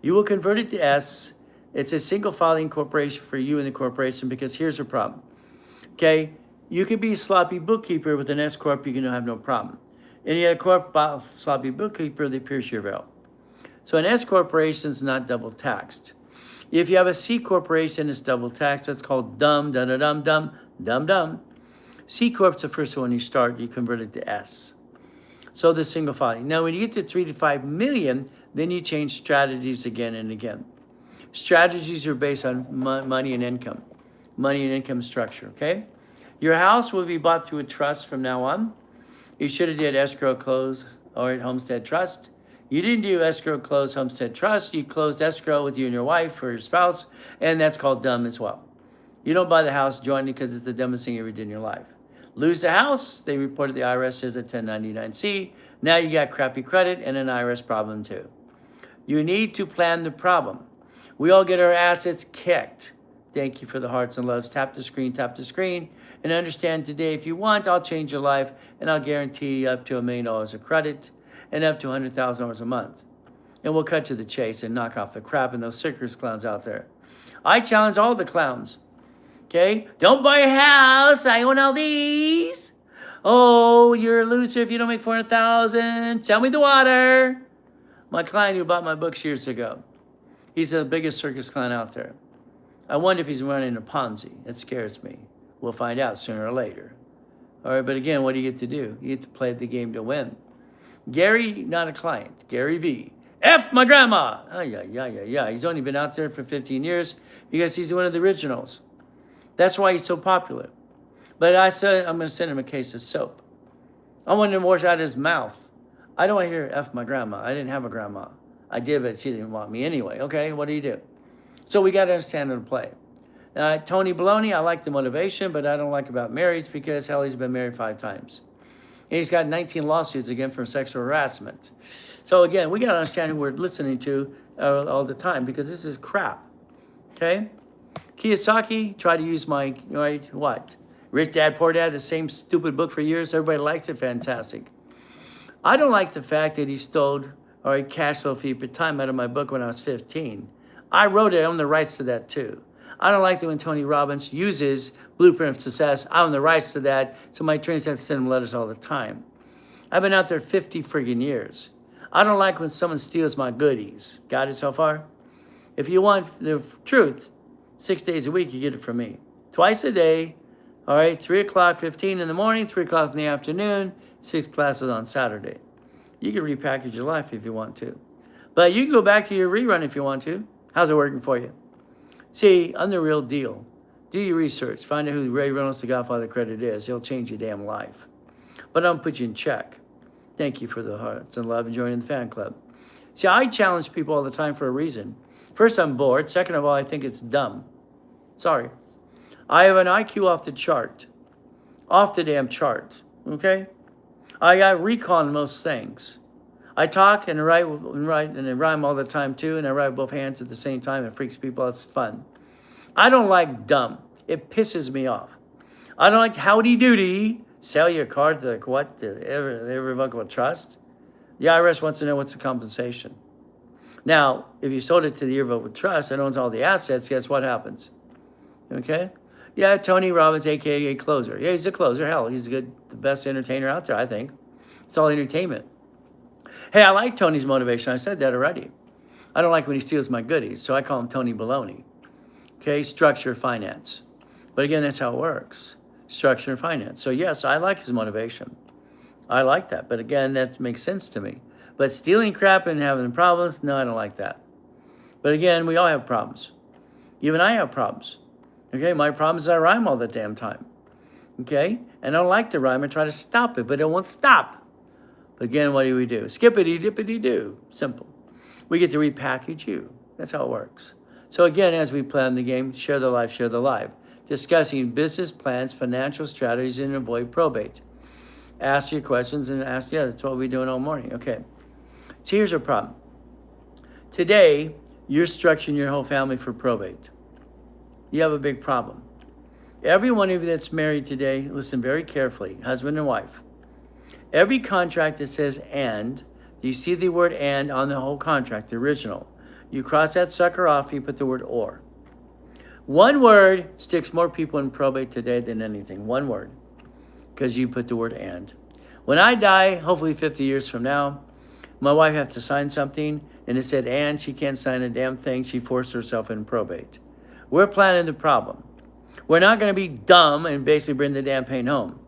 You will convert it to S. It's a single filing corporation for you and the corporation because here's the problem. Okay, you can be a sloppy bookkeeper with an S corp, you can have no problem. Any other corp, sloppy bookkeeper, they pierce your veil. So an S corporation is not double taxed. If you have a C corporation, it's double taxed. That's called dumb. C corp's the first one you start, you convert it to S. So the single filing. Now, when you get to 3 to 5 million, then you change strategies again and again. Strategies are based on money and income structure, okay? Your house will be bought through a trust from now on. You should have did escrow close or homestead trust. You didn't do escrow close homestead trust. You closed escrow with you and your wife or your spouse, and that's called dumb as well. You don't buy the house jointly because it's the dumbest thing you ever did in your life. Lose the house, they reported the IRS as a 1099-C. Now you got crappy credit and an IRS problem too. You need to plan the problem. We all get our assets kicked. Thank you for the hearts and loves. Tap the screen, and understand today, if you want, I'll change your life, and I'll guarantee up to $1 million of credit and up to $100,000 a month. And we'll cut to the chase and knock off the crap and those circus clowns out there. I challenge all the clowns. Okay? Don't buy a house. I own all these. Oh, you're a loser if you don't make $400,000. Tell me the water. My client who bought my books years ago, he's the biggest circus clown out there. I wonder if he's running a Ponzi. It scares me. We'll find out sooner or later. All right, but again, what do you get to do? You get to play the game to win. Gary, not a client. Gary V. F my grandma. Oh, yeah. He's only been out there for 15 years because he's one of the originals. That's why he's so popular. But I said I'm going to send him a case of soap. I want him to wash out his mouth. I don't want to hear F my grandma. I didn't have a grandma. I did, but she didn't want me anyway. Okay, what do you do? So we got to understand how to play. Tony Baloney, I like the motivation, but I don't like about marriage because, hell, he's been married 5 times. And he's got 19 lawsuits again for sexual harassment. So again, we got to understand who we're listening to all the time because this is crap. Okay? Kiyosaki, try to use my, right, what? Rich Dad, Poor Dad, the same stupid book for years. Everybody likes it. Fantastic. I don't like the fact that he stole, all right, cash flow fee per time out of my book when I was 15. I wrote it. I own the rights to that too. I don't like that when Tony Robbins uses Blueprint of Success. I own the rights to that, so my trainers have to send him letters all the time. I've been out there 50 friggin' years. I don't like when someone steals my goodies. Got it so far? If you want the truth, 6 days a week, you get it from me. Twice a day, all right, 3 o'clock, 15 in the morning, 3 o'clock in the afternoon, 6 classes on Saturday. You can repackage your life if you want to. But you can go back to your rerun if you want to. How's it working for you? See, I'm the real deal. Do your research. Find out who Ray Reynolds, the Godfather credit is. He'll change your damn life. But I'll put you in check. Thank you for the hearts and love and joining the fan club. See, I challenge people all the time for a reason. First, I'm bored. Second of all, I think it's dumb. Sorry. I have an IQ off the chart. Off the damn chart. Okay? I got recall on most things. I talk and write and I rhyme all the time too, and I write with both hands at the same time. It freaks people out. It's fun. I don't like dumb. It pisses me off. I don't like howdy doody. Sell your car to the irrevocable trust. The IRS wants to know what's the compensation. Now, if you sold it to the irrevocable trust that owns all the assets, guess what happens? Okay? Yeah, Tony Robbins, a.k.a. Closer. Yeah, he's a closer. Hell, he's the best entertainer out there, I think. It's all entertainment. Hey, I like Tony's motivation. I said that already. I don't like when he steals my goodies, so I call him Tony Baloney. Okay, structure finance. But again, that's how it works. Structure and finance. So yes, I like his motivation. I like that. But again, that makes sense to me. But stealing crap and having problems, no, I don't like that. But again, we all have problems. Even I have problems. Okay, my problem is I rhyme all the damn time. Okay, and I don't like to rhyme. I try to stop it, but it won't stop. But again, what do we do? Skippity dippity do. Simple. We get to repackage you. That's how it works. So again, as we plan the game, share the life, share the life. Discussing business plans, financial strategies, and avoid probate. Ask your questions and ask, yeah, that's what we're doing all morning. Okay. So here's our problem. Today, you're structuring your whole family for probate. You have a big problem. Every one of you that's married today, listen very carefully, husband and wife. Every contract that says and, you see the word and on the whole contract, the original. You cross that sucker off, you put the word or. One word sticks more people in probate today than anything. One word. Because you put the word and. When I die, hopefully 50 years from now, my wife has to sign something, and it said and, she can't sign a damn thing. She forced herself in probate. We're planning the problem. We're not going to be dumb and basically bring the damn pain home.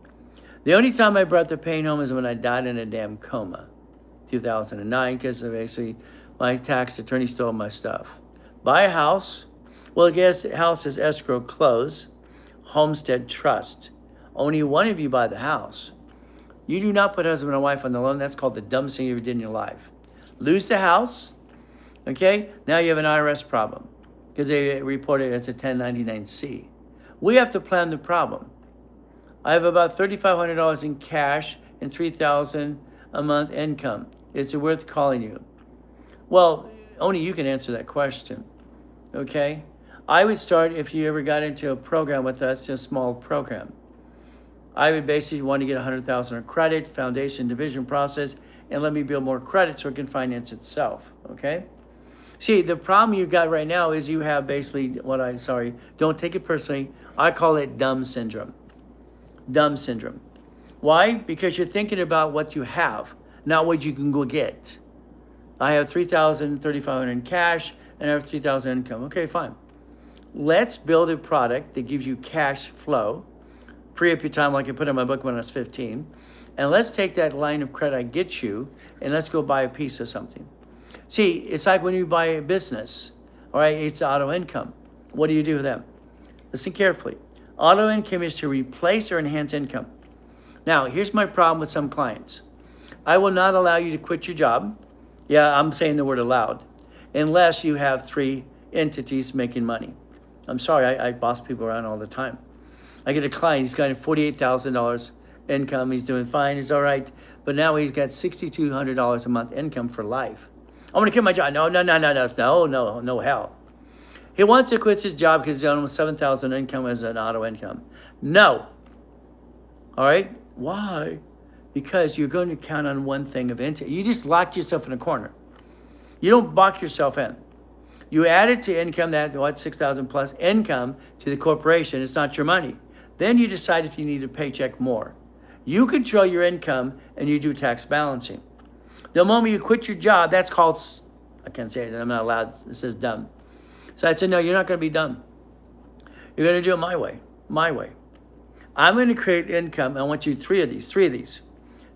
The only time I brought the pain home is when I died in a damn coma. 2009, because basically my tax attorney stole my stuff. Buy a house. Well, I guess house is escrow close, homestead trust. Only one of you buy the house. You do not put husband and wife on the loan. That's called the dumbest thing you ever did in your life. Lose the house, okay? Now you have an IRS problem because they reported it as a 1099-C. We have to plan the problem. I have about $3,500 in cash and $3,000 a month income. Is it worth calling you? Well, only you can answer that question, okay? I would start, if you ever got into a program with us, a small program. I would basically want to get 100,000 of credit, foundation division process, and let me build more credit so it can finance itself, okay? See, the problem you've got right now is you have basically don't take it personally. I call it dumb syndrome. Dumb syndrome. Why? Because you're thinking about what you have, not what you can go get. I have $3,000, $3,500 in cash, and I have $3,000 income. Okay, fine. Let's build a product that gives you cash flow, free up your time like I put in my book when I was 15, and let's take that line of credit I get you, and let's go buy a piece of something. See, it's like when you buy a business, all right, it's auto income. What do you do with them? Listen carefully. Auto income is to replace or enhance income. Now, here's my problem with some clients. I will not allow you to quit your job. Yeah, I'm saying the word allowed, unless you have 3 entities making money. I'm sorry, I boss people around all the time. I get a client, he's got $48,000 income, he's doing fine, he's all right, but now he's got $6,200 a month income for life. I'm gonna quit my job. No, hell. He wants to quit his job because he's got almost $7,000 income as an auto income. No. All right, why? Because you're going to count on one thing of income. You just locked yourself in a corner. You don't box yourself in. You added to income that, 6,000 plus income to the corporation. It's not your money. Then you decide if you need a paycheck more. You control your income and you do tax balancing. The moment you quit your job, that's called, I can't say it, I'm not allowed, it says dumb. So I said, no, you're not going to be dumb. You're going to do it my way. I'm going to create income. I want you three of these.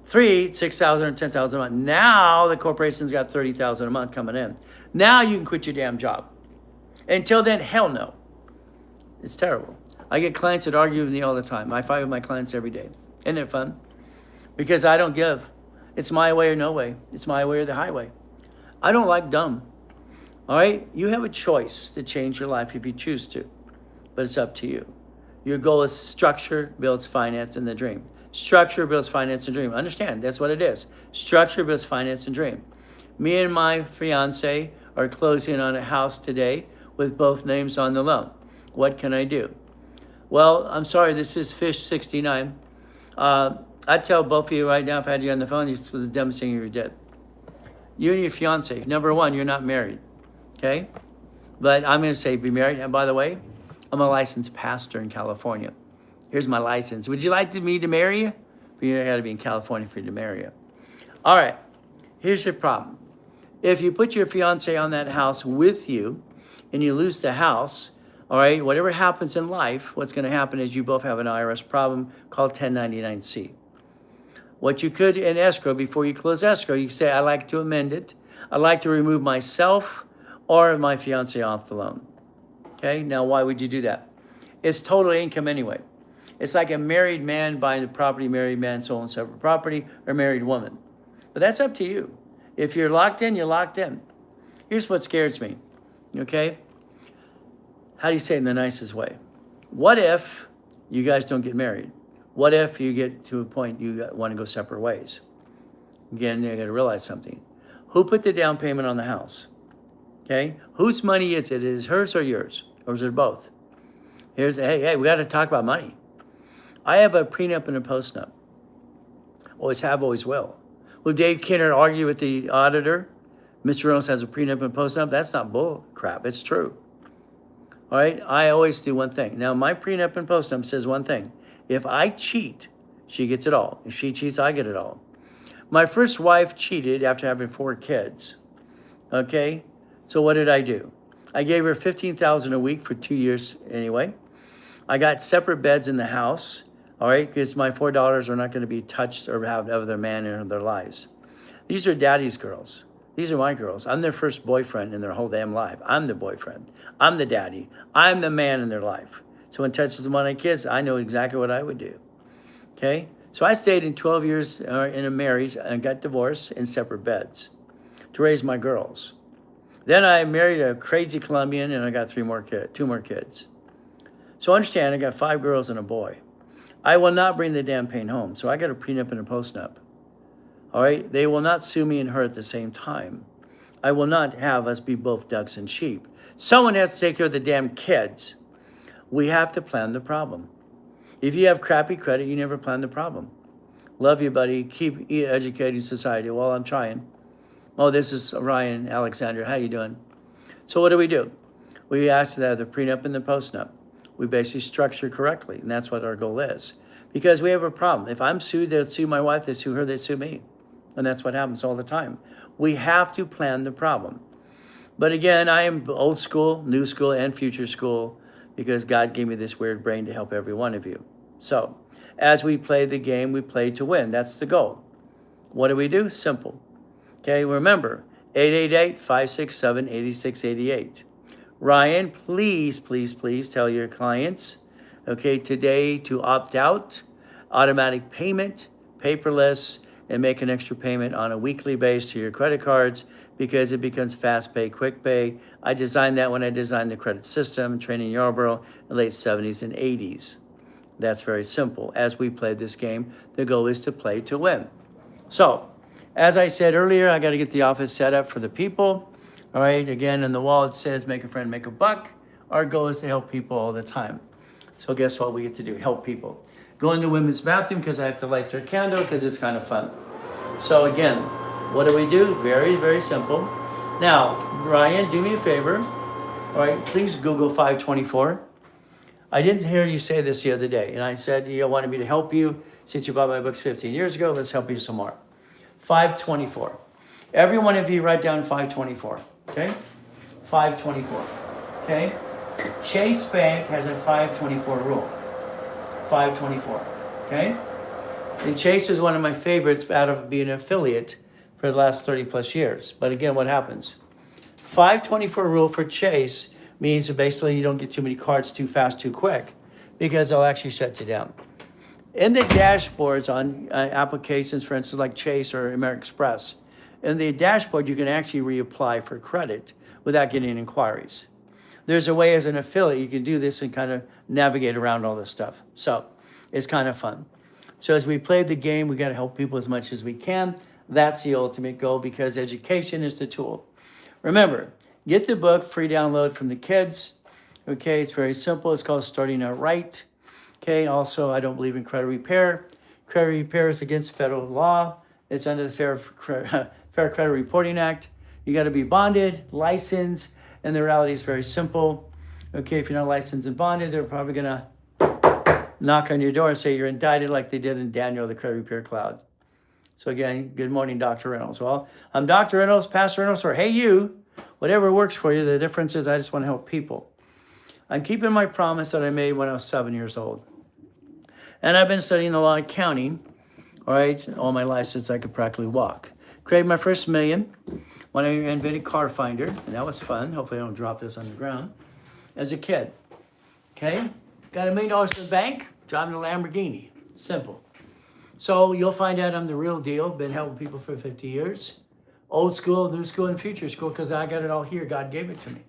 3, 6,000 or 10,000 a month. Now the corporation's got 30,000 a month coming in. Now you can quit your damn job. Until then, hell no. It's terrible. I get clients that argue with me all the time. I fight with my clients every day. Isn't it fun? Because I don't give. It's my way or no way. It's my way or the highway. I don't like dumb. All right? You have a choice to change your life if you choose to. But it's up to you. Your goal is structure builds finance and the dream. Structure builds finance and dream. Understand, that's what it is. Structure builds finance and dream. Me and my fiance are closing on a house today with both names on the loan. What can I do? Well, I'm sorry, this is Fish 69. I tell both of you right now, if I had you on the phone, it's the dumbest thing you ever did. You and your fiance, number one, you're not married, okay? But I'm going to say be married. And by the way, I'm a licensed pastor in California. Here's my license. Would you like me to marry you? But you got to be in California for you to marry you. All right, here's your problem. If you put your fiance on that house with you and you lose the house, all right, whatever happens in life, what's going to happen is you both have an IRS problem called 1099-C. What you could in escrow, before you close escrow, you say, I'd like to amend it. I'd like to remove myself or my fiance off the loan. Okay, now why would you do that? It's total income anyway. It's like a married man buying the property, married man selling separate property, or married woman. But that's up to you. If you're locked in, you're locked in. Here's what scares me, okay? How do you say it in the nicest way? What if you guys don't get married? What if you get to a point you want to go separate ways? Again, you got to realize something. Who put the down payment on the house? Okay? Whose money is it? Is it hers or yours? Or is it both? Hey, we got to talk about money. I have a prenup and a postnup. Always have, always will. Will Dave Kinner argue with the auditor? Mr. Reynolds has a prenup and postnup? That's not bull crap. It's true. All right? I always do one thing. Now, my prenup and postnup says one thing. If I cheat, she gets it all. If she cheats, I get it all. My first wife cheated after having 4 kids. Okay? So what did I do? I gave her $15,000 a week for 2 years anyway. I got separate beds in the house. All right, because my $4 are not going to be touched or have other man in their lives. These are daddy's girls. These are my girls. I'm their first boyfriend in their whole damn life. I'm the boyfriend. I'm the daddy. I'm the man in their life. So when it touches one of my kids, I know exactly what I would do. Okay? So I stayed in 12 years in a marriage and got divorced in separate beds to raise my girls. Then I married a crazy Colombian and I got 2 more kids. So understand, I got 5 girls and a boy. I will not bring the damn pain home. So I got a prenup and a postnup. All right? They will not sue me and her at the same time. I will not have us be both ducks and sheep. Someone has to take care of the damn kids. We have to plan the problem. If you have crappy credit, you never plan the problem. Love you, buddy. Keep educating society. Well, I'm trying. Oh, this is Ryan Alexander. How you doing? So what do? We ask to have the prenup and the postnup. We basically structure correctly, and that's what our goal is. Because we have a problem. If I'm sued, they'll sue my wife, they sue her, they sue me. And that's what happens all the time. We have to plan the problem. But again, I am old school, new school, and future school, because God gave me this weird brain to help every one of you. So, as we play the game, we play to win. That's the goal. What do? Simple. Okay, remember, 888-567-8688. Ryan, please, please, please tell your clients, okay, today to opt out, automatic payment, paperless, and make an extra payment on a weekly basis to your credit cards because it becomes fast pay, quick pay. I designed that when I designed the credit system, training Yarborough in the late 70s and 80s. That's very simple. As we play this game, the goal is to play to win. So, as I said earlier, I got to get the office set up for the people. All right, again, on the wall it says, make a friend, make a buck. Our goal is to help people all the time. So guess what we get to do? Help people. Go in the women's bathroom because I have to light their candle because it's kind of fun. So again, what do? Very, very simple. Now, Ryan, do me a favor. All right, please Google 524. I didn't hear you say this the other day. And I said, you wanted me to help you since you bought my books 15 years ago. Let's help you some more. 524. Every one of you write down 524. Okay? 524. Okay? Chase Bank has a 524 rule. 524. Okay? And Chase is one of my favorites out of being an affiliate for the last 30 plus years. But again, what happens? 524 rule for Chase means that basically you don't get too many cards too fast, too quick, because they'll actually shut you down. In the dashboards on applications, for instance, like Chase or American Express, in the dashboard, you can actually reapply for credit without getting inquiries. There's a way as an affiliate you can do this and kind of navigate around all this stuff. So it's kind of fun. So as we play the game, we got to help people as much as we can. That's the ultimate goal because education is the tool. Remember, get the book, free download from the kids. Okay, it's very simple. It's called starting out right. Okay, also, I don't believe in credit repair. Credit repair is against federal law. It's under the Fair Credit Reporting Act. You got to be bonded, licensed, and the reality is very simple. Okay, if you're not licensed and bonded, they're probably going to knock on your door and say you're indicted like they did in Daniel, the credit repair cloud. So again, good morning, Dr. Reynolds. Well, I'm Dr. Reynolds, Pastor Reynolds, or hey you, whatever works for you. The difference is I just want to help people. I'm keeping my promise that I made when I was 7 years old. And I've been studying a lot of accounting, all right, all my life since I could practically walk. Created my first million when I invented Car Finder, and that was fun. Hopefully I don't drop this on the ground. As a kid, okay? Got $1 million in the bank, driving a Lamborghini. Simple. So you'll find out I'm the real deal. Been helping people for 50 years. Old school, new school, and future school, because I got it all here. God gave it to me.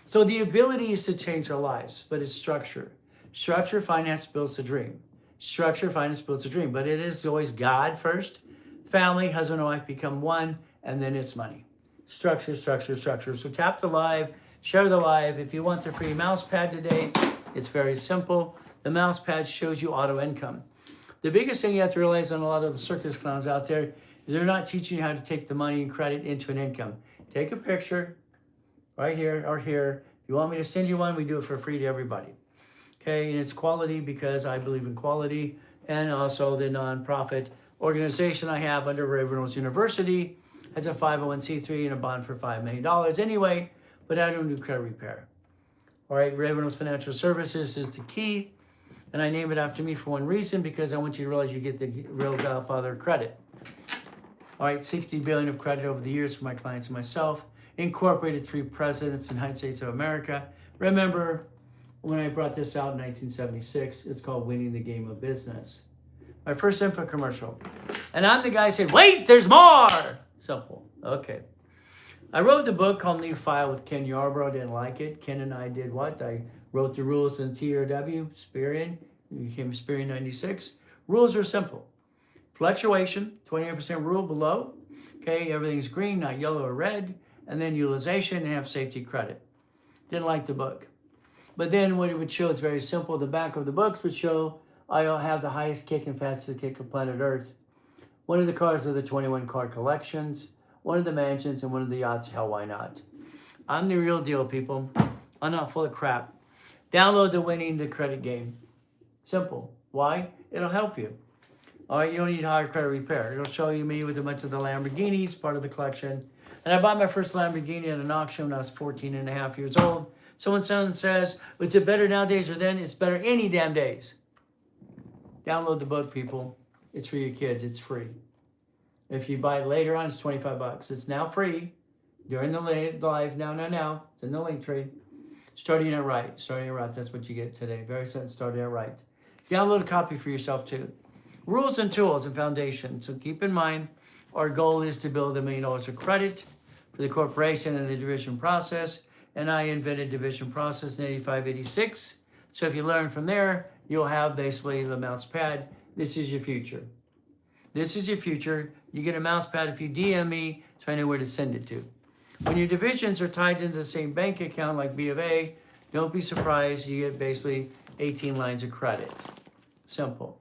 So the ability is to change our lives, but it's structure. Structure, finance builds a dream. Structure, finance builds a dream, but it is always God first. Family, husband and wife become one, and then it's money. Structure, structure, structure. So tap the live, share the live. If you want the free mouse pad today, it's very simple. The mouse pad shows you auto income. The biggest thing you have to realize on a lot of the circus clowns out there is they're not teaching you how to take the money and credit into an income. Take a picture right here or here. If you want me to send you one, we do it for free to everybody. Okay, and it's quality because I believe in quality, and also the nonprofit organization I have under Reynolds University has a 501c3 and a bond for $5 million anyway, but I don't do credit repair. All right, Reynolds Financial Services is the key, and I name it after me for one reason, because I want you to realize you get the real Godfather credit. All right, 60 billion of credit over the years for my clients and myself, incorporated 3 presidents in the United States of America. Remember, when I brought this out in 1976, it's called Winning the Game of Business. My first info commercial. And I'm the guy who said, wait, there's more. Simple. Okay. I wrote the book called New File with Ken Yarbrough. Didn't like it. Ken and I did what? I wrote the rules in TRW, Sperian. Became Sperian 96. Rules are simple. Fluctuation, 28% rule below. Okay, everything's green, not yellow or red. And then utilization and have safety credit. Didn't like the book. But then what it would show is very simple. The back of the books would show I have the highest kick and fastest kick of planet Earth. One of the cars of the 21 car collections, one of the mansions, and one of the yachts. Hell, why not? I'm the real deal, people. I'm not full of crap. Download the Winning the Credit game. Simple. Why? It'll help you. All right, you don't need higher credit repair. It'll show you me with a bunch of the Lamborghinis, part of the collection. And I bought my first Lamborghini at an auction when I was 14 and a half years old. So when someone says, is it better nowadays or then? It's better any damn days. Download the book, people. It's for your kids. It's free. If you buy it later on, it's 25 bucks. It's now free during the live. Now. It's in the link tree. Starting it right. Starting it right. That's what you get today. Very simple. Starting it right. Download a copy for yourself, too. Rules and tools and foundation. So keep in mind, our goal is to build $1 million of credit for the corporation and the division process. And I invented division process in 85, 86. So if you learn from there, you'll have basically the mouse pad. This is your future. This is your future. You get a mouse pad if you DM me, so I know where to send it to. When your divisions are tied into the same bank account like B of A, don't be surprised. You get basically 18 lines of credit. Simple.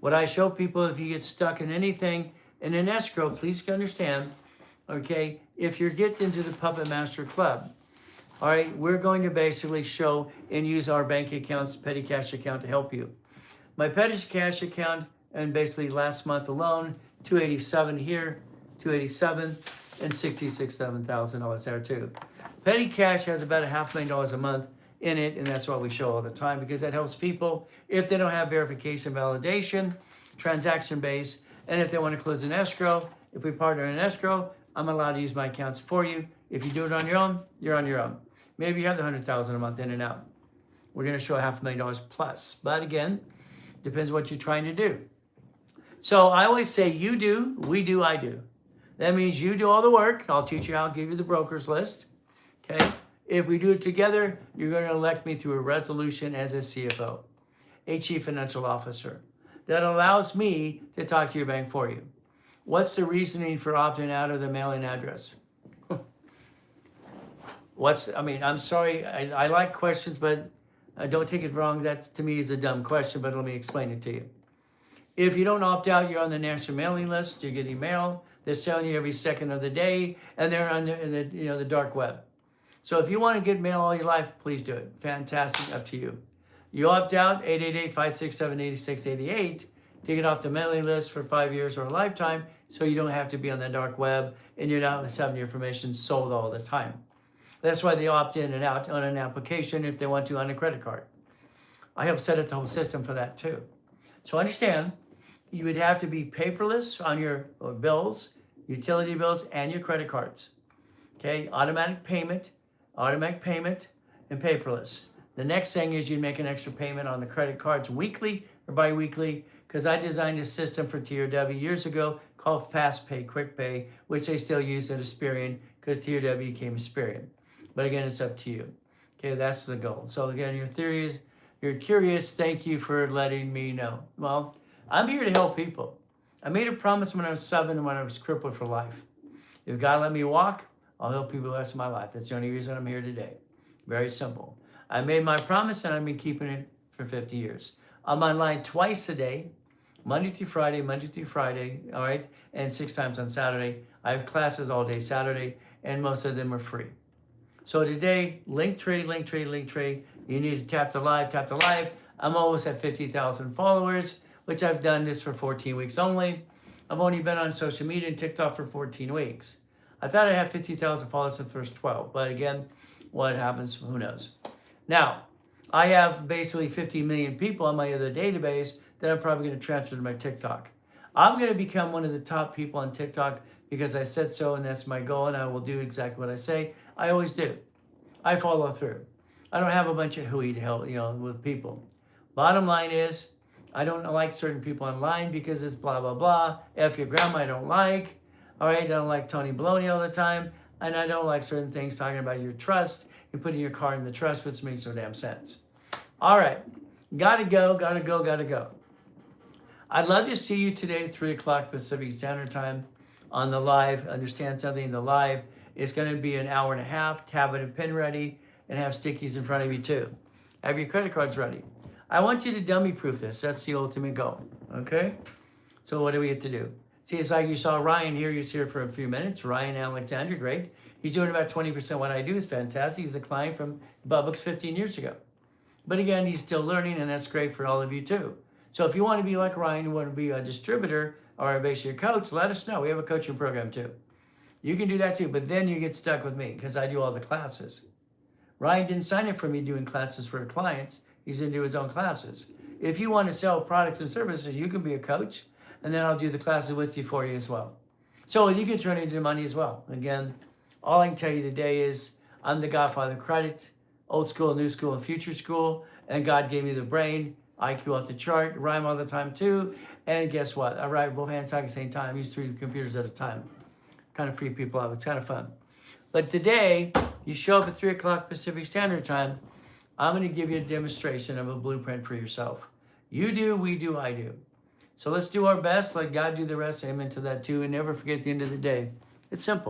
What I show people, if you get stuck in anything in an escrow, please understand, okay, if you're getting into the Puppet Master Club, all right, we're going to basically show and use our bank accounts, petty cash account to help you. My petty cash account, and basically last month alone, 287 here, 287, and $67,000 there too. Petty cash has about $500,000 a month in it, and that's what we show all the time because that helps people if they don't have verification, validation, transaction base, and if they want to close an escrow. If we partner in an escrow, I'm allowed to use my accounts for you. If you do it on your own, you're on your own. Maybe you have the $100,000 a month in and out. We're going to show $500,000 plus. But again, depends what you're trying to do. So I always say you do, we do, I do. That means you do all the work. I'll teach you how, I'll give you the broker's list. Okay? If we do it together, you're going to elect me through a resolution as a CFO, a Chief Financial Officer. That allows me to talk to your bank for you. What's the reasoning for opting out of the mailing address? I'm sorry, I like questions, but don't take it wrong. That to me is a dumb question, but let me explain it to you. If you don't opt out, you're on the national mailing list. You're getting mail. They're selling you every second of the day, and they're on the dark web. So if you want to get mail all your life, please do it. Fantastic, up to you. You opt out, 888-567-8688 to get off the mailing list for 5 years or a lifetime, so you don't have to be on the dark web and you're not having your information sold all the time. That's why they opt in and out on an application if they want to on a credit card. I help set up the whole system for that too. So understand, you would have to be paperless on your bills, utility bills, and your credit cards. Okay, automatic payment, and paperless. The next thing is you make an extra payment on the credit cards weekly or bi-weekly, because I designed a system for TRW years ago called Fast Pay, Quick Pay, which they still use at Experian because TRW became Experian. But again, it's up to you. Okay, that's the goal. So again, you're curious. Thank you for letting me know. Well, I'm here to help people. I made a promise when I was 7 and when I was crippled for life. If God let me walk, I'll help people the rest of my life. That's the only reason I'm here today. Very simple. I made my promise and I've been keeping it for 50 years. I'm online twice a day, Monday through Friday, all right, and 6 times on Saturday. I have classes all day Saturday, and most of them are free. So today, Linktree. You need to tap the live. I'm almost at 50,000 followers, which I've done this for 14 weeks only. I've only been on social media and TikTok for 14 weeks. I thought I'd have 50,000 followers in the first 12, but again, what happens, who knows? Now, I have basically 50 million people on my other database that I'm probably going to transfer to my TikTok. I'm going to become one of the top people on TikTok because I said so, and that's my goal, and I will do exactly what I say. I always do. I follow through. I don't have a bunch of hooey to help, with people. Bottom line is, I don't like certain people online because it's blah, blah, blah. F your grandma, I don't like. All right, I don't like Tony Baloney all the time. And I don't like certain things talking about your trust and putting your car in the trust, which makes no damn sense. All right, gotta go. I'd love to see you today at 3 o'clock Pacific Standard Time on the live. Understand something, the live is gonna be an hour and a half, tablet and pen ready, and have stickies in front of you too. Have your credit cards ready. I want you to dummy proof this. That's the ultimate goal, okay? So what do we have to do? See, it's like you saw Ryan here. He's here for a few minutes. Ryan Alexander, great. He's doing about 20% what I do. Is fantastic. He's a client from Bubbox 15 years ago. But again, he's still learning, and that's great for all of you too. So if you want to be like Ryan, you want to be a distributor or basically a coach, let us know. We have a coaching program too. You can do that too, but then you get stuck with me because I do all the classes. Ryan didn't sign up for me doing classes for clients. He's into his own classes. If you want to sell products and services, you can be a coach, and then I'll do the classes with you for you as well. So you can turn it into money as well. Again, all I can tell you today is I'm the godfather of credit, old school, new school, and future school, and God gave me the brain, IQ off the chart, rhyme all the time too, and guess what? I write both hands at the same time, use 3 computers at a time. Kind of free people out, it's kind of fun. But today, you show up at 3 o'clock Pacific Standard Time, I'm gonna give you a demonstration of a blueprint for yourself. You do, we do, I do. So let's do our best, let God do the rest, amen to that too, and never forget at the end of the day, it's simple.